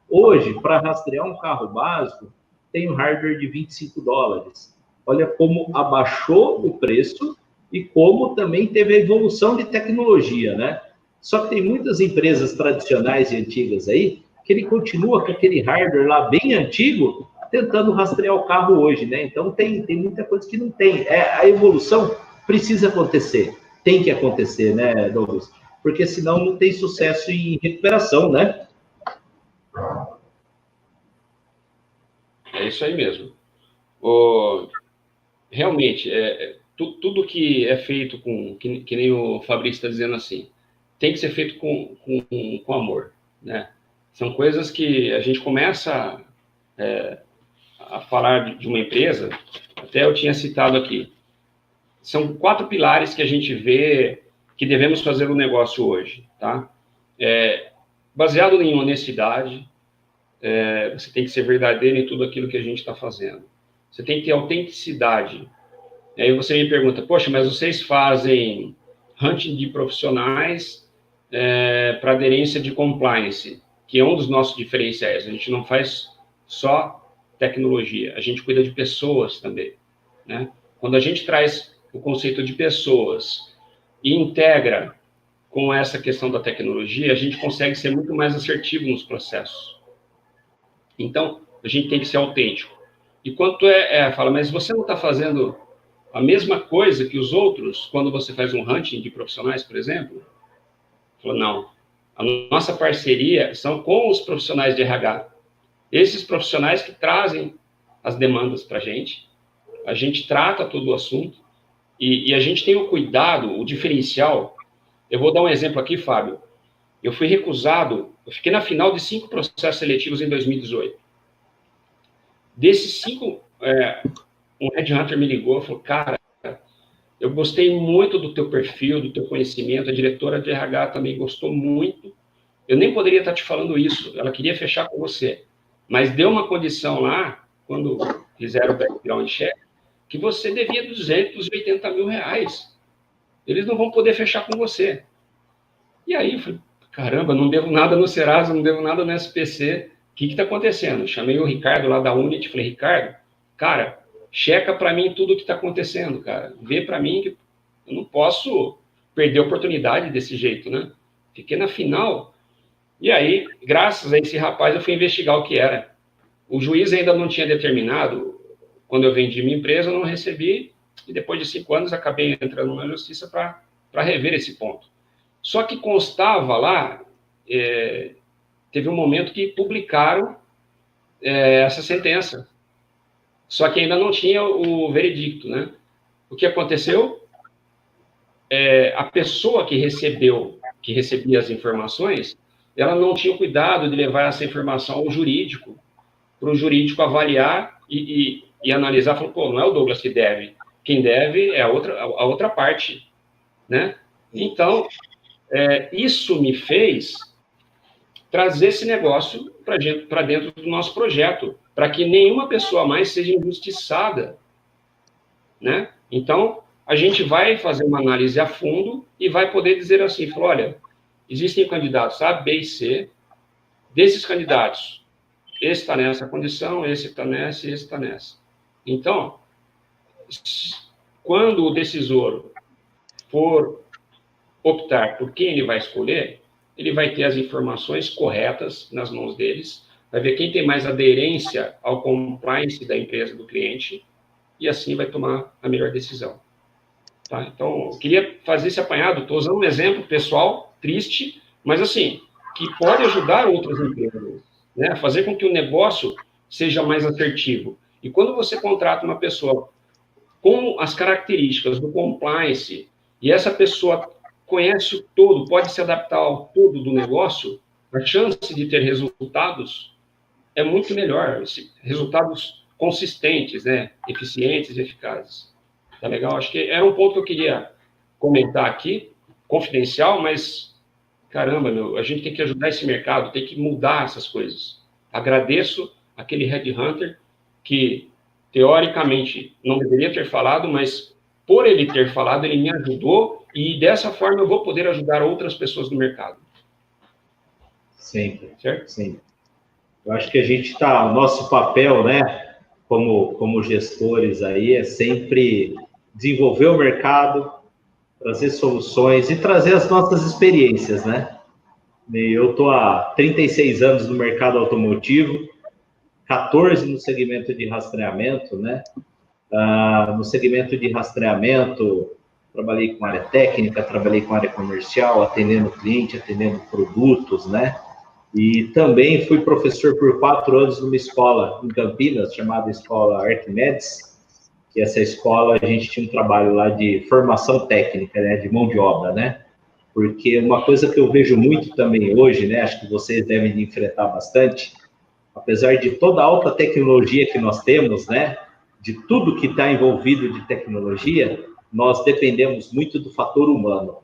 Hoje, para rastrear um carro básico, tem um hardware de 25 dólares. Olha como abaixou o preço e como também teve a evolução de tecnologia, né? Só que tem muitas empresas tradicionais e antigas aí que ele continua com aquele hardware lá bem antigo tentando rastrear o carro hoje, né? Então, tem muita coisa que não tem. A evolução precisa acontecer, tem que acontecer, né, Douglas? Porque senão não tem sucesso em recuperação, né?
É isso aí mesmo. Realmente, tudo que é feito que nem o Fabrício está dizendo assim, tem que ser feito com amor, né? São coisas que a gente começa a falar de uma empresa, até eu tinha citado aqui, são 4 pilares que a gente vê que devemos fazer no negócio hoje, tá? Baseado em honestidade, você tem que ser verdadeiro em tudo aquilo que a gente está fazendo. Você tem que ter autenticidade. E aí você me pergunta, poxa, mas vocês fazem hunting de profissionais para aderência de compliance, que é um dos nossos diferenciais. A gente não faz só tecnologia, a gente cuida de pessoas também, né? Quando a gente traz o conceito de pessoas e integra com essa questão da tecnologia, a gente consegue ser muito mais assertivo nos processos. Então, a gente tem que ser autêntico. E quanto fala, mas você não está fazendo a mesma coisa que os outros quando você faz um hunting de profissionais, por exemplo? Falou, não. A nossa parceria são com os profissionais de RH. Esses profissionais que trazem as demandas para a gente trata todo o assunto e a gente tem o cuidado, o diferencial. Eu vou dar um exemplo aqui, Fábio. Eu fui recusado, eu fiquei na final de 5 processos seletivos em 2018. Desses 5, um headhunter me ligou e falou, cara, eu gostei muito do teu perfil, do teu conhecimento, a diretora de RH também gostou muito. Eu nem poderia estar te falando isso, ela queria fechar com você. Mas deu uma condição lá, quando fizeram o background check, que você devia 280 mil reais. Eles não vão poder fechar com você. E aí, eu falei, caramba, não devo nada no Serasa, não devo nada no SPC. O que está acontecendo? Chamei o Ricardo lá da Unity, falei, Ricardo, cara, checa para mim tudo o que está acontecendo, cara. Vê para mim que eu não posso perder a oportunidade desse jeito, né? Fiquei na final. E aí, graças a esse rapaz, eu fui investigar o que era. O juiz ainda não tinha determinado. Quando eu vendi minha empresa, eu não recebi. E depois de 5 anos, acabei entrando na justiça para rever esse ponto. Só que constava lá, teve um momento que publicaram essa sentença. Só que ainda não tinha o veredicto, né? O que aconteceu? A pessoa que recebia as informações, ela não tinha o cuidado de levar essa informação ao jurídico, para o jurídico avaliar e analisar, falou, pô, não é o Douglas que deve, quem deve é a outra parte, né? Então, isso me fez trazer esse negócio para dentro do nosso projeto, para que nenhuma pessoa mais seja injustiçada, né? Então, a gente vai fazer uma análise a fundo e vai poder dizer assim, falou, olha, existem candidatos A, B e C, desses candidatos, esse está nessa condição, esse está nessa e esse está nessa. Então, quando o decisor for optar por quem ele vai escolher, ele vai ter as informações corretas nas mãos deles, vai ver quem tem mais aderência ao compliance da empresa do cliente e assim vai tomar a melhor decisão. Tá? Então, eu queria fazer esse apanhado, estou usando um exemplo pessoal, triste, mas assim, que pode ajudar outras empresas, né, a fazer com que o negócio seja mais assertivo. E quando você contrata uma pessoa com as características do compliance e essa pessoa conhece o todo, pode se adaptar ao todo do negócio, a chance de ter resultados é muito melhor, resultados consistentes, né, eficientes e eficazes. Tá legal? Acho que era um ponto que eu queria comentar aqui, confidencial, mas, caramba, a gente tem que ajudar esse mercado, tem que mudar essas coisas. Agradeço aquele headhunter que, teoricamente, não deveria ter falado, mas, por ele ter falado, ele me ajudou e, dessa forma, eu vou poder ajudar outras pessoas no mercado.
Sempre.
Certo?
Sempre. Eu acho que a gente está, o nosso papel, né, como gestores aí, é sempre desenvolver o mercado, trazer soluções e trazer as nossas experiências, né? Eu estou há 36 anos no mercado automotivo, 14 no segmento de rastreamento, né? No segmento de rastreamento, trabalhei com área técnica, trabalhei com área comercial, atendendo cliente, atendendo produtos, né? E também fui professor por 4 anos numa escola em Campinas, chamada Escola Arquimedes, que essa escola a gente tinha um trabalho lá de formação técnica, né? De mão de obra, né? Porque uma coisa que eu vejo muito também hoje, né? Acho que vocês devem enfrentar bastante, apesar de toda a alta tecnologia que nós temos, né? De tudo que está envolvido de tecnologia, nós dependemos muito do fator humano,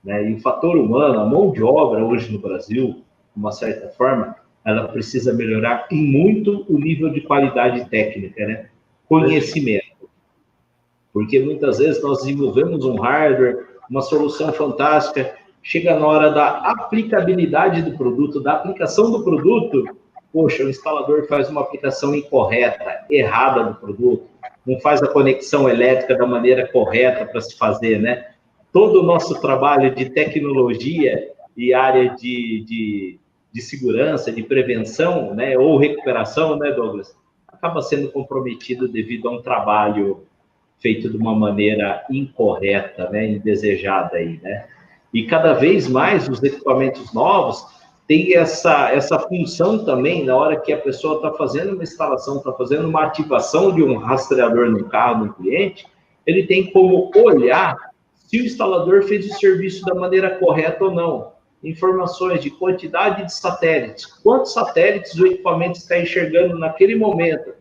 né? E o fator humano, a mão de obra hoje no Brasil, de uma certa forma, ela precisa melhorar em muito o nível de qualidade técnica, né? Conhecimento. Porque muitas vezes nós desenvolvemos um hardware, uma solução fantástica, chega na hora da aplicabilidade do produto, da aplicação do produto, poxa, o instalador faz uma aplicação incorreta, errada do produto, não faz a conexão elétrica da maneira correta para se fazer, né? Todo o nosso trabalho de tecnologia e área de segurança, de prevenção, né, ou recuperação, né, Douglas, acaba sendo comprometido devido a um trabalho feito de uma maneira incorreta, né, indesejada aí, né? E cada vez mais os equipamentos novos têm essa função também, na hora que a pessoa está fazendo uma instalação, está fazendo uma ativação de um rastreador no carro do cliente, ele tem como olhar se o instalador fez o serviço da maneira correta ou não. Informações de quantidade de satélites, quantos satélites o equipamento está enxergando naquele momento,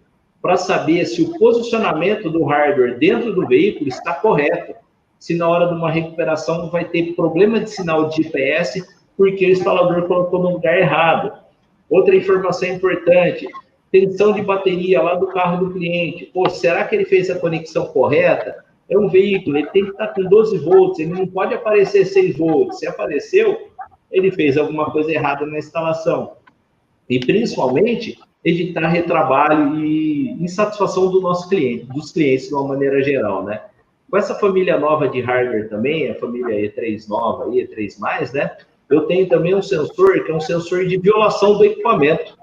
para saber se o posicionamento do hardware dentro do veículo está correto, se na hora de uma recuperação vai ter problema de sinal de GPS, porque o instalador colocou no lugar errado. Outra informação importante, tensão de bateria lá do carro do cliente. Pô, será que ele fez a conexão correta? É um veículo, ele tem que estar com 12 volts, ele não pode aparecer 6 volts. Se apareceu, ele fez alguma coisa errada na instalação. E, principalmente, evitar retrabalho e insatisfação do nosso cliente, dos clientes de uma maneira geral, né? Com essa família nova de hardware também, a família E3 nova, E3+, né? Eu tenho também um sensor, que é um sensor de violação do equipamento.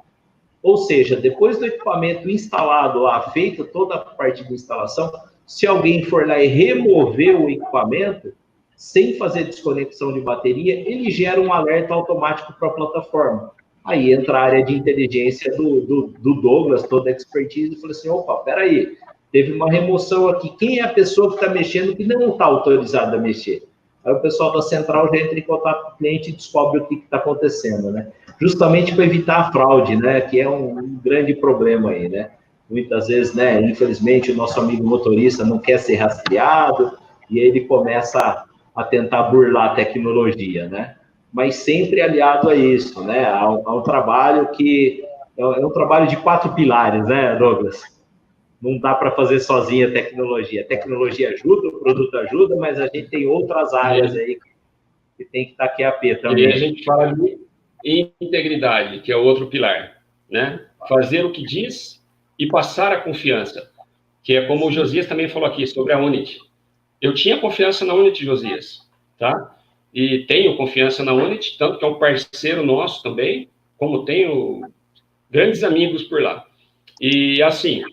Ou seja, depois do equipamento instalado lá, feita toda a parte de instalação, se alguém for lá e remover o equipamento, sem fazer desconexão de bateria, ele gera um alerta automático para a plataforma. Aí entra a área de inteligência do Douglas, toda a expertise, e fala assim, opa, peraí, teve uma remoção aqui, quem é a pessoa que está mexendo que não está autorizada a mexer? Aí o pessoal da central já entra em contato com o cliente e descobre o que está acontecendo, né? Justamente para evitar a fraude, né? Que é um grande problema aí, né? Muitas vezes, né? Infelizmente, o nosso amigo motorista não quer ser rastreado e aí ele começa a tentar burlar a tecnologia, né? Mas sempre aliado a isso, né? A um trabalho que é um trabalho de 4 pilares, né, Douglas? Não dá para fazer sozinha a tecnologia. A tecnologia ajuda, o produto ajuda, mas a gente tem outras áreas aí que tem que estar QAP também.
E a gente fala de integridade, que é o outro pilar, né? Fazer o que diz e passar a confiança, que é como o Josias também falou aqui sobre a Unity. Eu tinha confiança na Unity, Josias, tá? E tenho confiança na Unity, tanto que é um parceiro nosso também, como tenho grandes amigos por lá. E assim,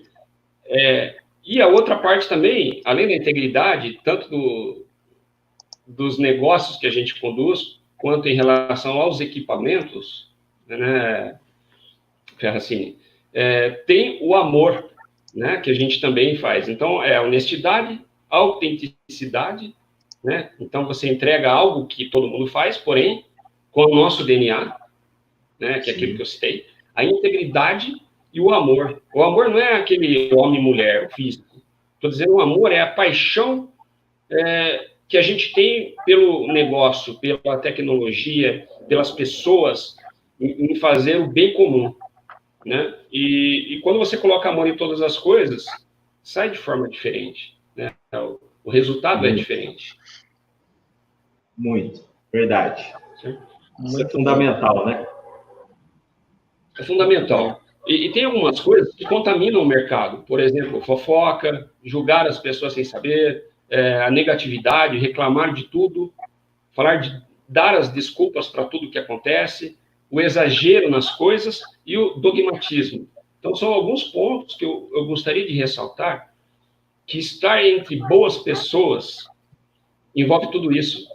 e a outra parte também, além da integridade, tanto dos negócios que a gente conduz, quanto em relação aos equipamentos, né, Ferracini, tem o amor, né, que a gente também faz. Então, é a honestidade, a autenticidade, né? Então, você entrega algo que todo mundo faz, porém, com o nosso DNA, né, que é aquilo que eu citei, a integridade e o amor. O amor não é aquele homem e mulher, o físico. Estou dizendo, o amor é a paixão que a gente tem pelo negócio, pela tecnologia, pelas pessoas, em fazer o bem comum, né? E quando você coloca amor em todas as coisas, sai de forma diferente, né? O resultado é diferente.
Muito, verdade. Isso é fundamental, né?
É fundamental. E tem algumas coisas que contaminam o mercado. Por exemplo, fofoca, julgar as pessoas sem saber, a negatividade, reclamar de tudo, dar as desculpas para tudo que acontece, o exagero nas coisas e o dogmatismo. Então, são alguns pontos que eu gostaria de ressaltar, que estar entre boas pessoas envolve tudo isso.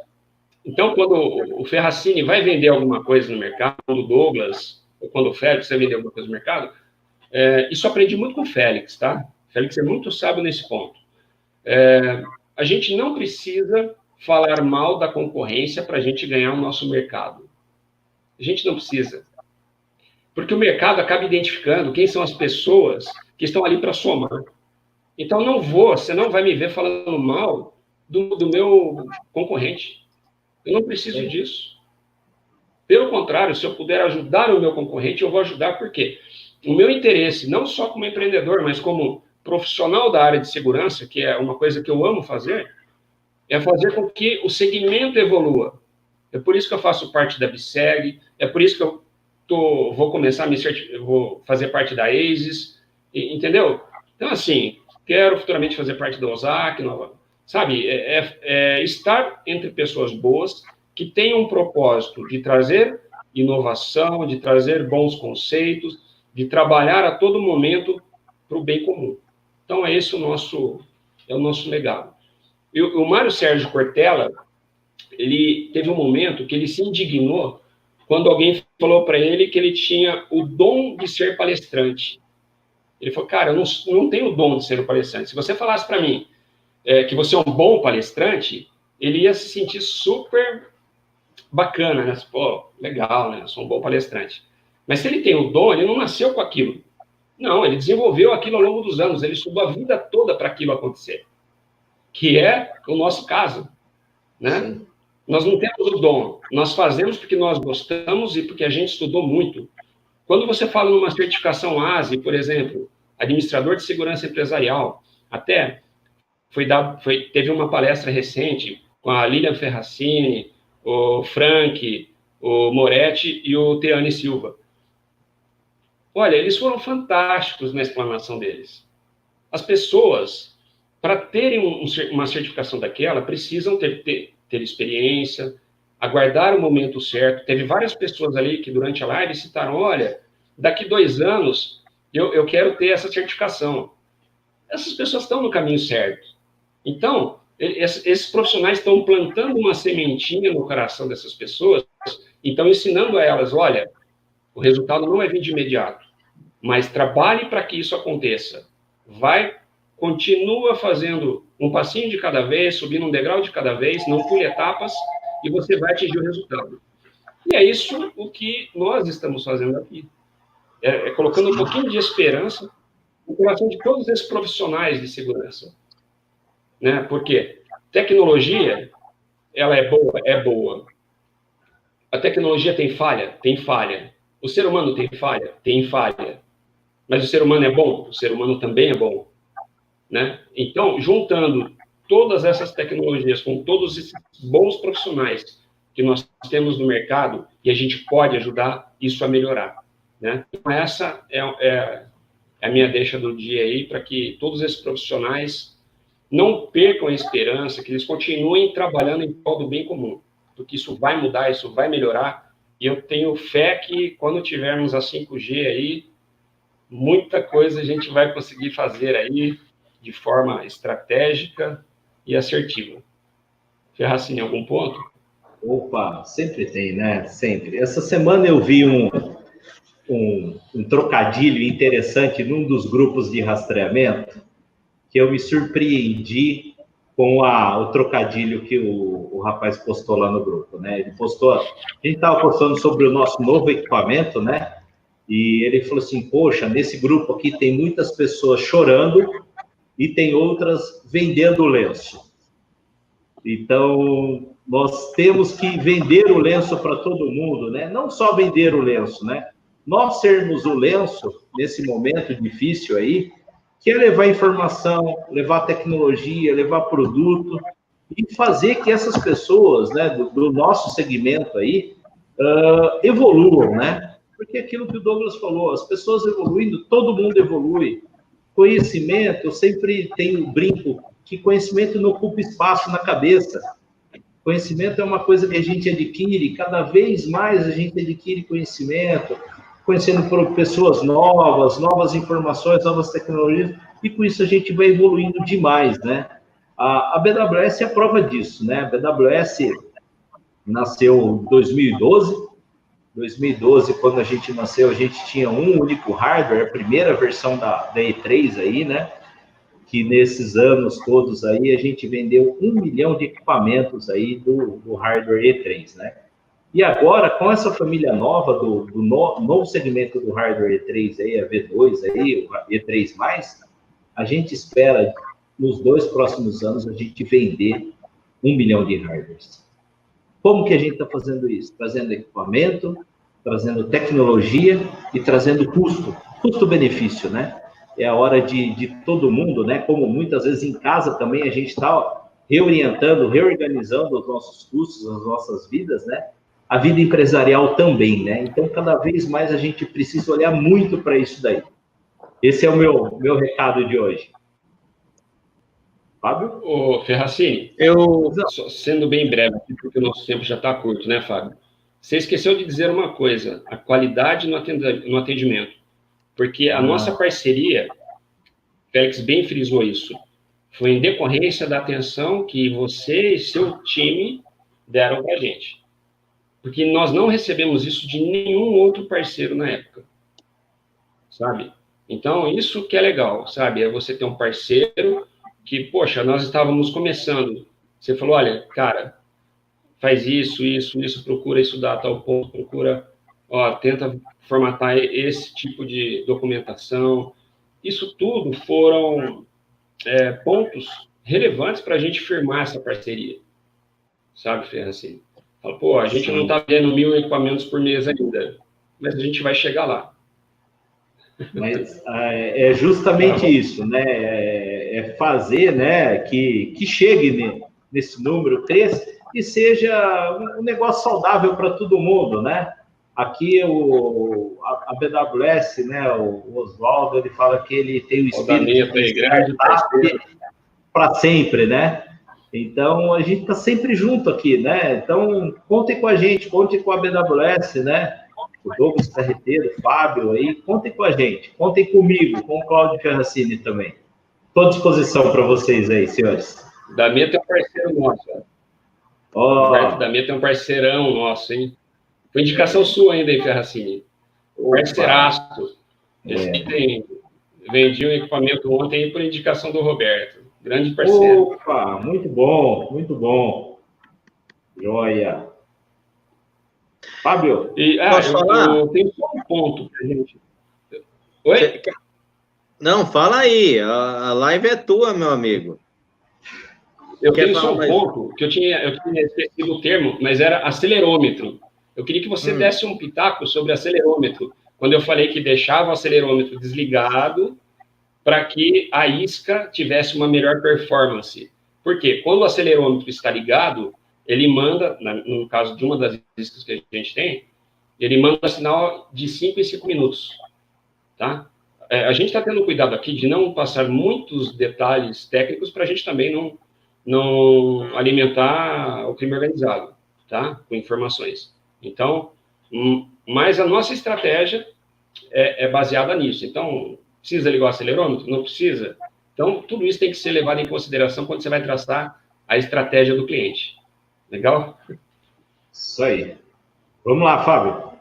Então, quando o Ferracini vai vender alguma coisa no mercado, quando o Douglas, ou quando o Félix vai vender alguma coisa no mercado, isso aprendi muito com o Félix, tá? O Félix é muito sábio nesse ponto. A gente não precisa falar mal da concorrência para a gente ganhar o nosso mercado. A gente não precisa. Porque o mercado acaba identificando quem são as pessoas que estão ali para somar. Então, você não vai me ver falando mal do meu concorrente. Eu não preciso disso. Pelo contrário, se eu puder ajudar o meu concorrente, eu vou ajudar. Por quê? O meu interesse, não só como empreendedor, mas como profissional da área de segurança, que é uma coisa que eu amo fazer, é fazer com que o segmento evolua. É por isso que eu faço parte da BSEG, é por isso que eu vou começar vou fazer parte da ASIS, entendeu? Então, assim, quero futuramente fazer parte da OSAC, sabe? Estar entre pessoas boas que tenham um propósito de trazer inovação, de trazer bons conceitos, de trabalhar a todo momento para o bem comum. Então, esse é o nosso legado. E o Mário Sérgio Cortella, ele teve um momento que ele se indignou quando alguém falou para ele que ele tinha o dom de ser palestrante. Ele falou, cara, eu não tenho o dom de ser um palestrante. Se você falasse para mim que você é um bom palestrante, ele ia se sentir super bacana, né? Pô, legal, né? Eu sou um bom palestrante. Mas se ele tem o dom, ele não nasceu com aquilo. Não, ele desenvolveu aquilo ao longo dos anos. Ele estudou a vida toda para aquilo acontecer. Que é o nosso caso, né? Sim. Nós não temos o dom. Nós fazemos porque nós gostamos e porque a gente estudou muito. Quando você fala numa certificação ASE, por exemplo, administrador de segurança empresarial, até teve uma palestra recente com a Lilian Ferracini, o Frank, o Moretti e o Teane Silva. Olha, eles foram fantásticos na explanação deles. As pessoas, para terem uma certificação daquela, precisam ter experiência, aguardar o momento certo. Teve várias pessoas ali que, durante a live, citaram, olha, daqui 2 anos, eu quero ter essa certificação. Essas pessoas estão no caminho certo. Então, esses profissionais estão plantando uma sementinha no coração dessas pessoas, estão ensinando a elas, olha, o resultado não vai vir de imediato, mas trabalhe para que isso aconteça. Continua fazendo um passinho de cada vez, subindo um degrau de cada vez, não pule etapas, e você vai atingir o resultado. E é isso o que nós estamos fazendo aqui. Colocando um pouquinho de esperança no coração de todos esses profissionais de segurança. Né? Porque tecnologia, ela é boa? É boa. A tecnologia tem falha? Tem falha. O ser humano tem falha? Tem falha. Mas o ser humano é bom? O ser humano também é bom. Né? Então, juntando todas essas tecnologias com todos esses bons profissionais que nós temos no mercado, e a gente pode ajudar isso a melhorar. Né? Então, essa é a minha deixa do dia aí, para que todos esses profissionais não percam a esperança, que eles continuem trabalhando em prol do bem comum, porque isso vai mudar, isso vai melhorar, e eu tenho fé que quando tivermos a 5G aí, muita coisa a gente vai conseguir fazer aí de forma estratégica e assertiva. Ferracini, algum ponto?
Opa, sempre tem, né? Sempre. Essa semana eu vi um trocadilho interessante num dos grupos de rastreamento, que eu me surpreendi com o trocadilho que o rapaz postou lá no grupo, né? Ele postou, a gente estava postando sobre o nosso novo equipamento, né? E ele falou assim, poxa, nesse grupo aqui tem muitas pessoas chorando e tem outras vendendo o lenço. Então, nós temos que vender o lenço para todo mundo, né? Não só vender o lenço, né? Nós sermos o lenço nesse momento difícil aí, que é levar informação, levar tecnologia, levar produto e fazer que essas pessoas, né, do nosso segmento aí, evoluam, né? Porque aquilo que o Douglas falou, as pessoas evoluindo, todo mundo evolui. Conhecimento, eu sempre tenho um brinco, que conhecimento não ocupa espaço na cabeça. Conhecimento é uma coisa que a gente adquire, cada vez mais a gente adquire conhecimento. conhecendo por pessoas novas, novas informações, novas tecnologias, e com isso a gente vai evoluindo demais, né? A BWS é a prova disso, né? A BWS nasceu em 2012. 2012, quando a gente nasceu, a gente tinha um único hardware, a primeira versão da E3 aí, né? Que nesses anos todos aí, a gente vendeu 1 milhão de equipamentos aí do hardware E3, né? E agora, com essa família nova do novo segmento do hardware E3 aí, a V2 aí, o E3+, a gente espera, nos 2 próximos anos, a gente vender 1 milhão de hardwares. Como que a gente está fazendo isso? Trazendo equipamento, trazendo tecnologia e trazendo custo-benefício, né? É a hora de todo mundo, né? Como muitas vezes em casa também a gente está reorientando, reorganizando os nossos custos, as nossas vidas, né? A vida empresarial também, né? Então, cada vez mais a gente precisa olhar muito para isso daí. Esse é o meu recado de hoje. Fábio?
Ô, Ferracini, sendo bem breve, porque o nosso tempo já está curto, né, Fábio? Você esqueceu de dizer uma coisa, a qualidade no atendimento. Porque a nossa parceria, Félix bem frisou isso, foi em decorrência da atenção que você e seu time deram para a gente. Porque nós não recebemos isso de nenhum outro parceiro na época, sabe? Então, isso que é legal, sabe? É você ter um parceiro que, poxa, nós estávamos começando. Você falou, olha, cara, faz isso, procura estudar tal ponto, procura, tenta formatar esse tipo de documentação. Isso tudo foram pontos relevantes para a gente firmar essa parceria, sabe, Ferracini? Fala, pô, a gente não está vendo 1.000 equipamentos por mês ainda, mas a gente vai chegar lá.
Mas é justamente isso, né? É fazer, né, que chegue nesse número, cresça e seja um negócio saudável para todo mundo, né? Aqui a BWS, né, o Oswaldo, ele fala que ele tem o espírito de startup para sempre, né? Então, a gente está sempre junto aqui, né? Então, contem com a gente, contem com a BWS, né? O Douglas Carreteiro, o Fábio aí, contem com a gente, contem comigo, com o Cláudio Ferracini também. Estou à disposição para vocês aí, senhores.
Da minha tem um parceiro nosso. Roberto da minha tem um parceirão nosso, hein? Foi indicação sua ainda, hein, Ferracini? Parceiraço. Vendi um equipamento ontem por indicação do Roberto. Grande parceiro.
Opa, muito bom, muito bom. Joia. Fábio,
posso falar?
Eu tenho só um ponto pra gente. Oi?
Não, fala aí. A live é tua, meu amigo.
Eu tenho só um ponto, que eu tinha esquecido o termo, mas era acelerômetro. Eu queria que você desse um pitaco sobre acelerômetro. Quando eu falei que deixava o acelerômetro desligado para que a isca tivesse uma melhor performance. Por quê? Quando o acelerômetro está ligado, ele manda, no caso de uma das iscas que a gente tem, ele manda sinal de 5 em 5 minutos. Tá? A gente está tendo cuidado aqui de não passar muitos detalhes técnicos para a gente também não alimentar o crime organizado, tá? Com informações. Então, mas a nossa estratégia é baseada nisso. Então, precisa ligar o acelerômetro? Não precisa? Então, tudo isso tem que ser levado em consideração quando você vai traçar a estratégia do cliente. Legal?
Isso aí. Vamos lá, Fábio.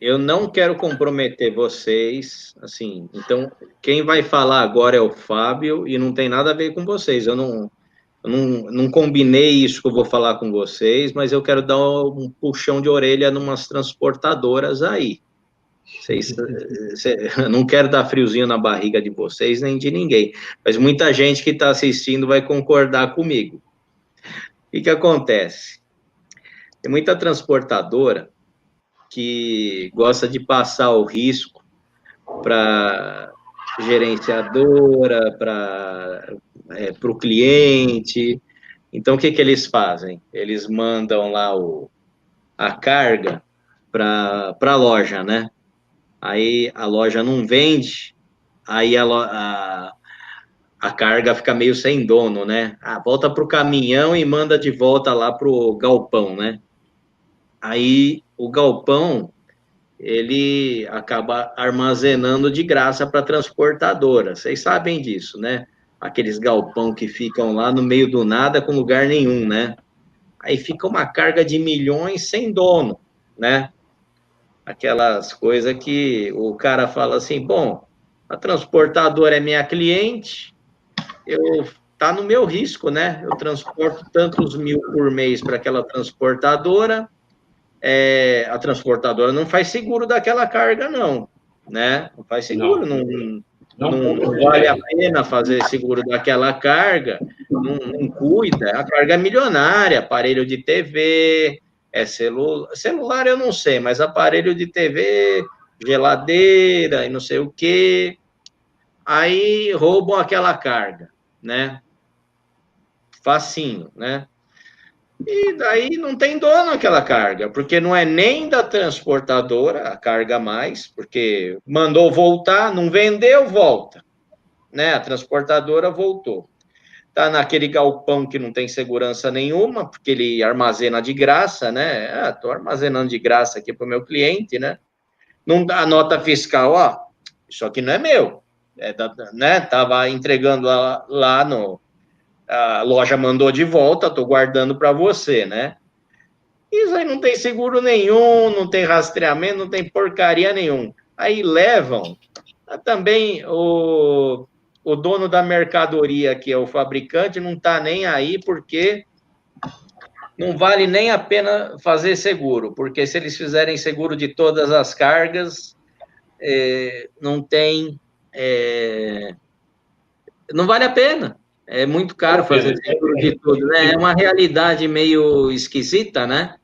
Eu não quero comprometer vocês, assim, então, quem vai falar agora é o Fábio e não tem nada a ver com vocês. Eu não combinei isso que eu vou falar com vocês, mas eu quero dar um puxão de orelha numas transportadoras aí. Eu não quero dar friozinho na barriga de vocês, nem de ninguém, mas muita gente que está assistindo vai concordar comigo. O que acontece? Tem muita transportadora que gosta de passar o risco para gerenciadora, para o cliente. Então, o que eles fazem? Eles mandam lá a carga para a loja, né? Aí a loja não vende, aí a carga fica meio sem dono, né? Volta para o caminhão e manda de volta lá para o galpão, né? Aí o galpão ele acaba armazenando de graça para a transportadora. Vocês sabem disso, né? Aqueles galpão que ficam lá no meio do nada com lugar nenhum, né? Aí fica uma carga de milhões sem dono, né? Aquelas coisas que o cara fala assim, bom, a transportadora é minha cliente, tá no meu risco, né? Eu transporto tantos mil por mês para aquela transportadora, a transportadora não faz seguro daquela carga, não, né? Não faz seguro, não vale a pena fazer seguro daquela carga, não cuida, a carga é milionária, aparelho de TV, celular eu não sei, mas aparelho de TV, geladeira e não sei o quê, aí roubam aquela carga, né? Facinho, né? E daí não tem dono aquela carga, porque não é nem da transportadora a carga mais, porque mandou voltar, não vendeu, volta, né? A transportadora voltou. Tá naquele galpão que não tem segurança nenhuma, porque ele armazena de graça, né? Tô armazenando de graça aqui para o meu cliente, né? Não dá a nota fiscal, ó, isso aqui não é meu, né? Tava entregando lá no a loja mandou de volta, estou guardando para você, né? Isso aí não tem seguro nenhum, não tem rastreamento, não tem porcaria nenhum. Aí levam também o dono da mercadoria, que é o fabricante, não está nem aí porque não vale nem a pena fazer seguro, porque se eles fizerem seguro de todas as cargas, não tem... não vale a pena. É muito caro fazer seguro de tudo, né? É uma realidade meio esquisita, né?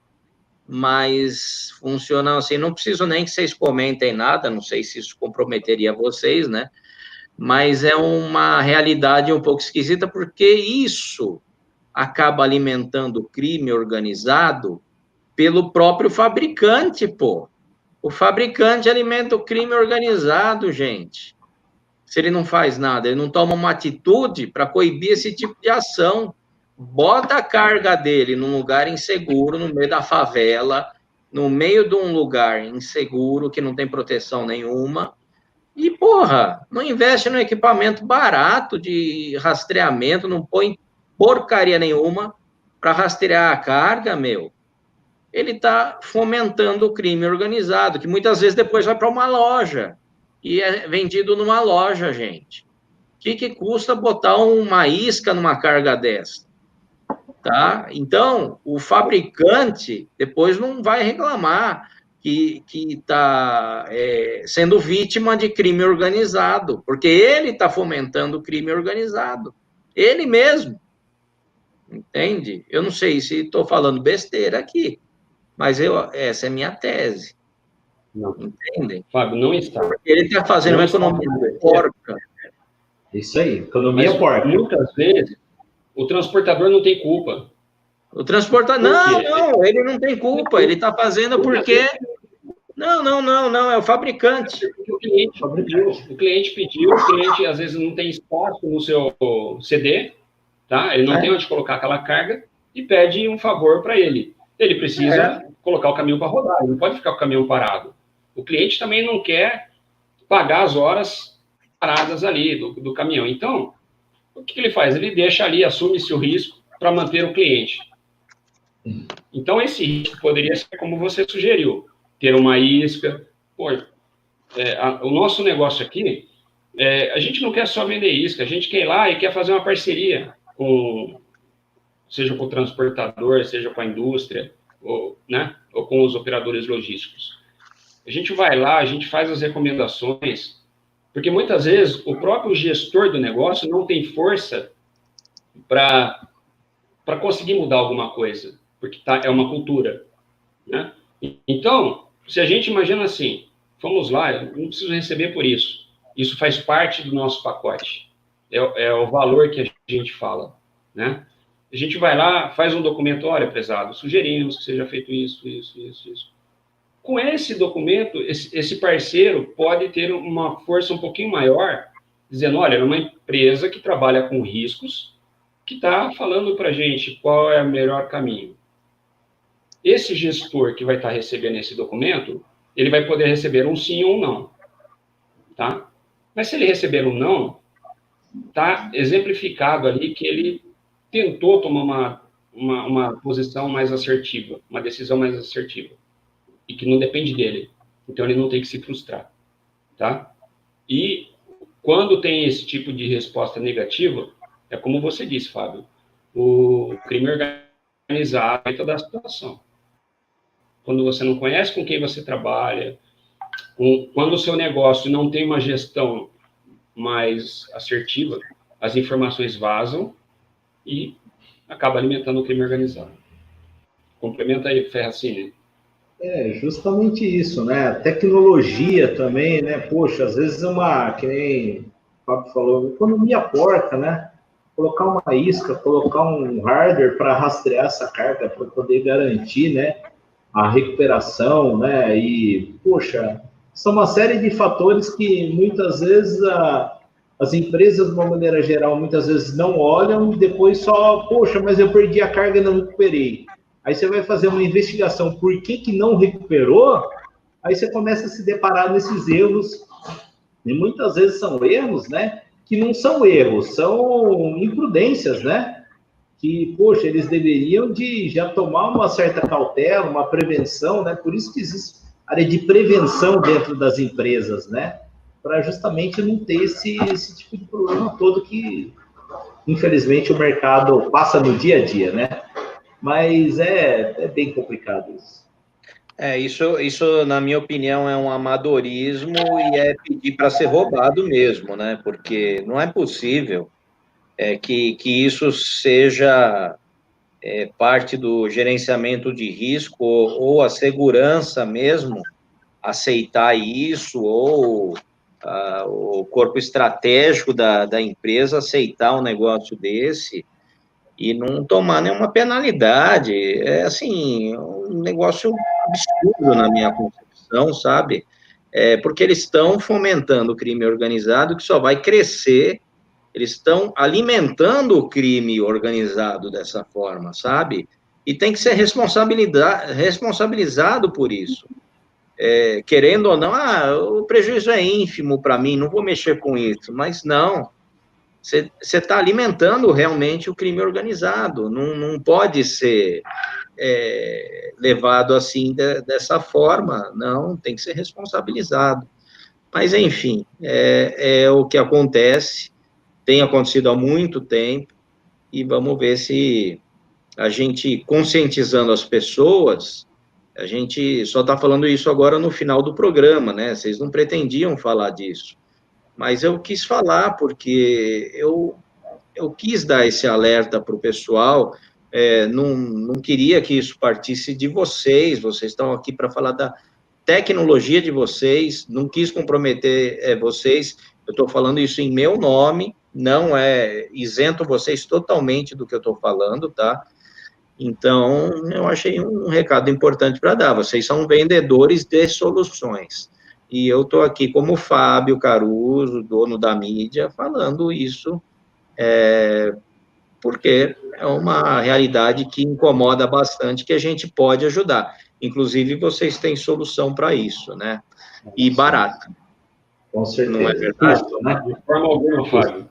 Mas funcionam assim. Não preciso nem que vocês comentem nada, não sei se isso comprometeria vocês, né? Mas é uma realidade um pouco esquisita, porque isso acaba alimentando o crime organizado pelo próprio fabricante, pô. O fabricante alimenta o crime organizado, gente. Se ele não faz nada, ele não toma uma atitude para coibir esse tipo de ação, bota a carga dele num lugar inseguro, no meio da favela, no meio de um lugar inseguro, que não tem proteção nenhuma, e, porra, não investe no equipamento barato de rastreamento, não põe porcaria nenhuma para rastrear a carga, meu. Ele está fomentando o crime organizado, que muitas vezes depois vai para uma loja, e é vendido numa loja, gente. O que custa botar uma isca numa carga dessa? Tá? Então, o fabricante depois não vai reclamar que está sendo vítima de crime organizado, porque ele está fomentando o crime organizado. Ele mesmo. Entende? Eu não sei se estou falando besteira aqui, mas essa é a minha tese.
Não.
Entendem?
Fábio, não está.
Porque ele está fazendo uma economia porca.
Isso aí, economia porca.
Muitas vezes, o transportador não tem culpa.
O transportador, não, ele não tem culpa, ele está fazendo porque... Não, é o fabricante.
O cliente pediu, o cliente às vezes não tem espaço no seu CD, tá? Ele não tem onde colocar aquela carga e pede um favor para ele. Ele precisa colocar o caminhão para rodar, ele não pode ficar com o caminhão parado. O cliente também não quer pagar as horas paradas ali do caminhão. Então, o que ele faz? Ele deixa ali, assume-se o risco para manter o cliente. Então, esse risco poderia ser como você sugeriu, ter uma isca. Pô, o nosso negócio aqui, a gente não quer só vender isca, a gente quer ir lá e quer fazer uma parceria seja com o transportador, seja com a indústria, ou com os operadores logísticos. A gente vai lá, a gente faz as recomendações, porque muitas vezes o próprio gestor do negócio não tem força para conseguir mudar alguma coisa, porque é uma cultura, né? Então, se a gente imagina assim, vamos lá, eu não preciso receber por isso, isso faz parte do nosso pacote, é o valor que a gente fala, né? A gente vai lá, faz um documento, olha, prezado, sugerimos que seja feito isso. Com esse documento, esse parceiro pode ter uma força um pouquinho maior, dizendo, olha, é uma empresa que trabalha com riscos, que está falando para a gente qual é o melhor caminho. Esse gestor que vai estar recebendo esse documento, ele vai poder receber um sim ou um não, tá? Mas se ele receber um não, tá exemplificado ali que ele tentou tomar uma posição mais assertiva, uma decisão mais assertiva, e que não depende dele. Então, ele não tem que se frustrar, tá? E quando tem esse tipo de resposta negativa, é como você disse, Fábio, o crime organizado dentro da situação. Quando você não conhece com quem você trabalha, quando o seu negócio não tem uma gestão mais assertiva, as informações vazam e acaba alimentando o crime organizado. Complementa aí, Ferracini.
É justamente isso, né? A tecnologia também, né? Poxa, às vezes que nem o Fábio falou, economia porca, né? Colocar uma isca, colocar um hardware para rastrear essa carga, para poder garantir, né? A recuperação, né? E, poxa, são uma série de fatores que muitas vezes as empresas, de uma maneira geral, muitas vezes não olham e depois só, poxa, mas eu perdi a carga e não recuperei. Aí você vai fazer uma investigação por que não recuperou, aí você começa a se deparar nesses erros, e muitas vezes são erros, né, que não são erros, são imprudências, né, que, poxa, eles deveriam de já tomar uma certa cautela, uma prevenção, né, por isso que existe área de prevenção dentro das empresas, né, para justamente não ter esse tipo de problema todo que, infelizmente, o mercado passa no dia a dia, né. Mas é bem complicado isso.
Isso, na minha opinião, é um amadorismo e é pedir para ser roubado mesmo, né? Porque não é possível que isso seja parte do gerenciamento de risco ou a segurança mesmo aceitar isso, ou o corpo estratégico da empresa aceitar um negócio desse e não tomar nenhuma penalidade. É, assim, um negócio absurdo na minha concepção, sabe? Porque eles estão fomentando o crime organizado que só vai crescer, eles estão alimentando o crime organizado dessa forma, sabe? E tem que ser responsabilizado por isso. Querendo ou não, o prejuízo é ínfimo para mim, não vou mexer com isso, mas não. Você está alimentando realmente o crime organizado, não pode ser levado assim dessa forma, não, tem que ser responsabilizado. Mas, enfim, é o que acontece, tem acontecido há muito tempo, e vamos ver se a gente, conscientizando as pessoas, a gente só está falando isso agora no final do programa, né? Vocês não pretendiam falar disso. Mas eu quis falar porque eu quis dar esse alerta para o pessoal, não queria que isso partisse de vocês estão aqui para falar da tecnologia de vocês, não quis comprometer vocês, eu estou falando isso em meu nome, não isento vocês totalmente do que eu estou falando, tá? Então, eu achei um recado importante para dar, vocês são vendedores de soluções, e eu estou aqui como Fábio Caruso, dono da mídia, falando isso, porque é uma realidade que incomoda bastante, que a gente pode ajudar. Inclusive, vocês têm solução para isso, né? E barata.
Com certeza.
Não é verdade?
De forma alguma, Fábio.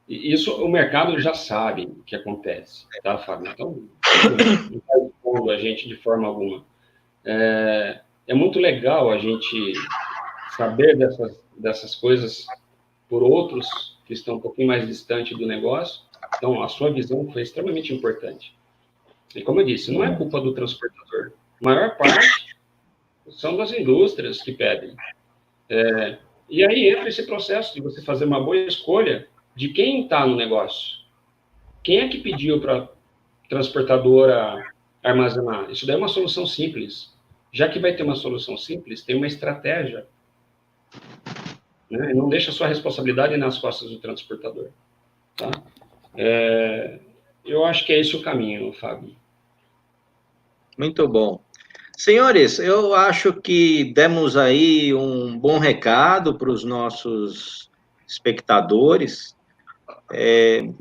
Isso o mercado já sabe o que acontece, tá, Fábio? Então, não está expondo a gente de forma alguma. É muito legal a gente saber dessas coisas por outros que estão um pouquinho mais distante do negócio. Então, a sua visão foi extremamente importante. E como eu disse, não é culpa do transportador. A maior parte são das indústrias que pedem. E aí entra esse processo de você fazer uma boa escolha de quem está no negócio. Quem é que pediu para a transportadora armazenar? Isso daí é uma solução simples. Já que vai ter uma solução simples, tem uma estratégia. Né? Não deixa a sua responsabilidade nas costas do transportador. Tá? Eu acho que é esse o caminho, Fábio.
Muito bom. Senhores, eu acho que demos aí um bom recado para os nossos espectadores.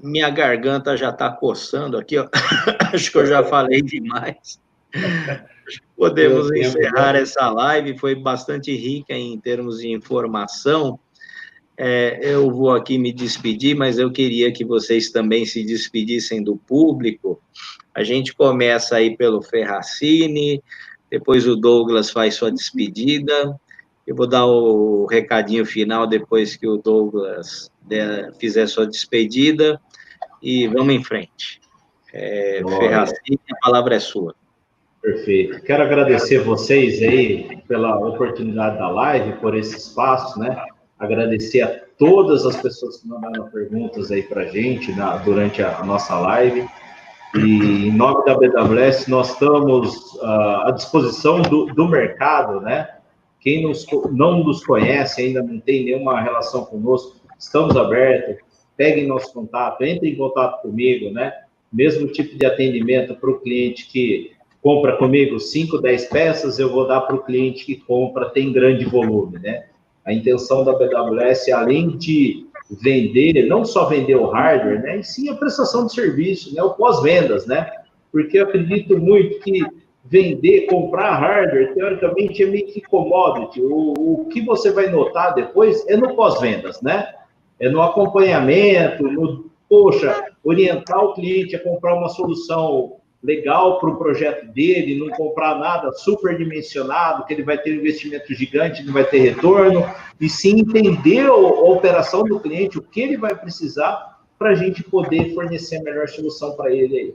Minha garganta já está coçando aqui, ó. Acho que eu já falei demais. Podemos encerrar essa live, foi bastante rica em termos de informação. Eu vou aqui me despedir, mas eu queria que vocês também se despedissem do público. A gente começa aí pelo Ferracini, depois o Douglas faz sua despedida. Eu vou dar o recadinho final depois que o Douglas fizer sua despedida e vamos em frente. Ferracini, a palavra é sua.
Perfeito. Quero agradecer vocês aí pela oportunidade da live, por esse espaço, né? Agradecer a todas as pessoas que mandaram perguntas aí para a gente durante a nossa live. E em nome da BWS, nós estamos à disposição do mercado, né? Quem não nos conhece, ainda não tem nenhuma relação conosco, estamos abertos, peguem nosso contato, entrem em contato comigo, né? Mesmo tipo de atendimento para o cliente que compra comigo 5, 10 peças, eu vou dar para o cliente que compra, tem grande volume, né? A intenção da BWS, além de vender, não só vender o hardware, né? E sim a prestação de serviço, né? O pós-vendas, né? Porque eu acredito muito que vender, comprar hardware, teoricamente é meio que commodity. O que você vai notar depois é no pós-vendas, né? É no acompanhamento, orientar o cliente a comprar uma solução legal para o projeto dele, não comprar nada superdimensionado, que ele vai ter um investimento gigante, não vai ter retorno, e sim entender a operação do cliente, o que ele vai precisar para a gente poder fornecer a melhor solução para ele aí.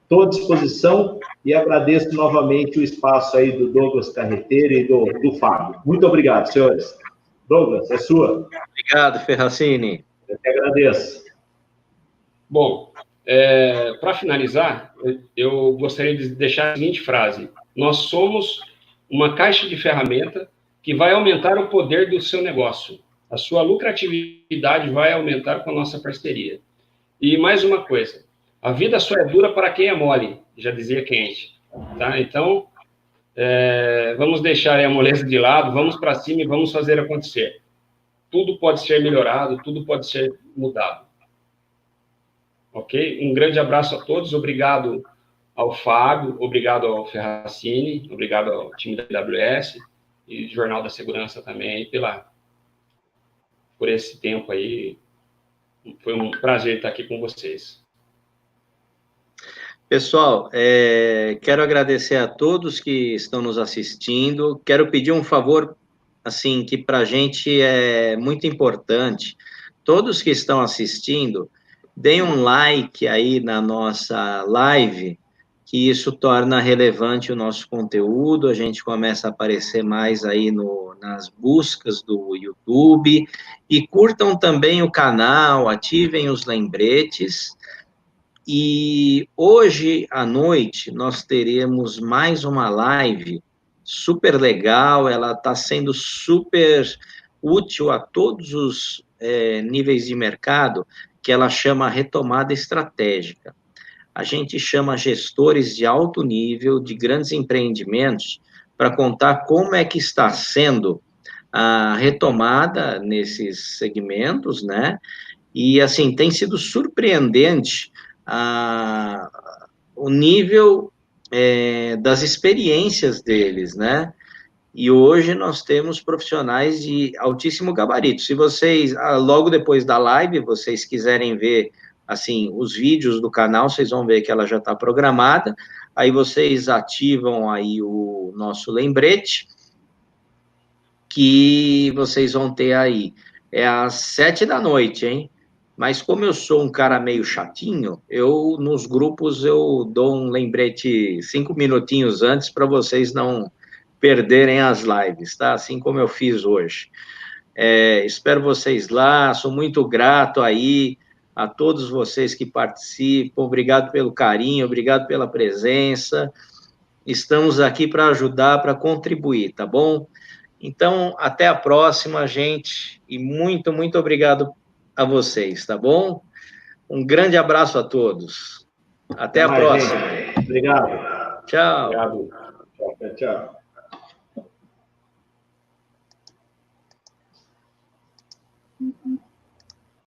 Estou à disposição e agradeço novamente o espaço aí do Douglas Carreteiro e do Fábio. Muito obrigado, senhores. Douglas, é sua.
Obrigado, Ferracini.
Eu que agradeço.
Bom, para finalizar, eu gostaria de deixar a seguinte frase: nós somos uma caixa de ferramenta que vai aumentar o poder do seu negócio. A sua lucratividade vai aumentar com a nossa parceria. E mais uma coisa, a vida só é dura para quem é mole, já dizia Keynes. Tá? Então, vamos deixar a moleza de lado, vamos para cima e vamos fazer acontecer. Tudo pode ser melhorado, tudo pode ser mudado. Ok? Um grande abraço a todos, obrigado ao Fábio, obrigado ao Ferracini, obrigado ao time da AWS e Jornal da Segurança também por esse tempo aí. Foi um prazer estar aqui com vocês.
Pessoal, quero agradecer a todos que estão nos assistindo. Quero pedir um favor, assim, que para a gente é muito importante. Todos que estão assistindo, deem um like aí na nossa live, que isso torna relevante o nosso conteúdo, a gente começa a aparecer mais aí nas buscas do YouTube, e curtam também o canal, ativem os lembretes, e hoje à noite nós teremos mais uma live super legal, ela está sendo super útil a todos os níveis de mercado, que ela chama Retomada Estratégica. A gente chama gestores de alto nível, de grandes empreendimentos, para contar como é que está sendo a retomada nesses segmentos, né? E, assim, tem sido surpreendente o nível das experiências deles, né? E hoje nós temos profissionais de altíssimo gabarito. Se vocês, logo depois da live, vocês quiserem ver, assim, os vídeos do canal, vocês vão ver que ela já está programada, aí vocês ativam aí o nosso lembrete, que vocês vão ter aí, às 7 da noite, hein? Mas como eu sou um cara meio chatinho, nos grupos, eu dou um lembrete 5 minutinhos antes para vocês não perderem as lives, tá? Assim como eu fiz hoje. Espero vocês lá, sou muito grato aí a todos vocês que participam, obrigado pelo carinho, obrigado pela presença, estamos aqui para ajudar, para contribuir, tá bom? Então, até a próxima, gente, e muito, muito obrigado a vocês, tá bom? Um grande abraço a todos. Até a próxima.
Gente. Obrigado.
Tchau.
Obrigado.
Tchau.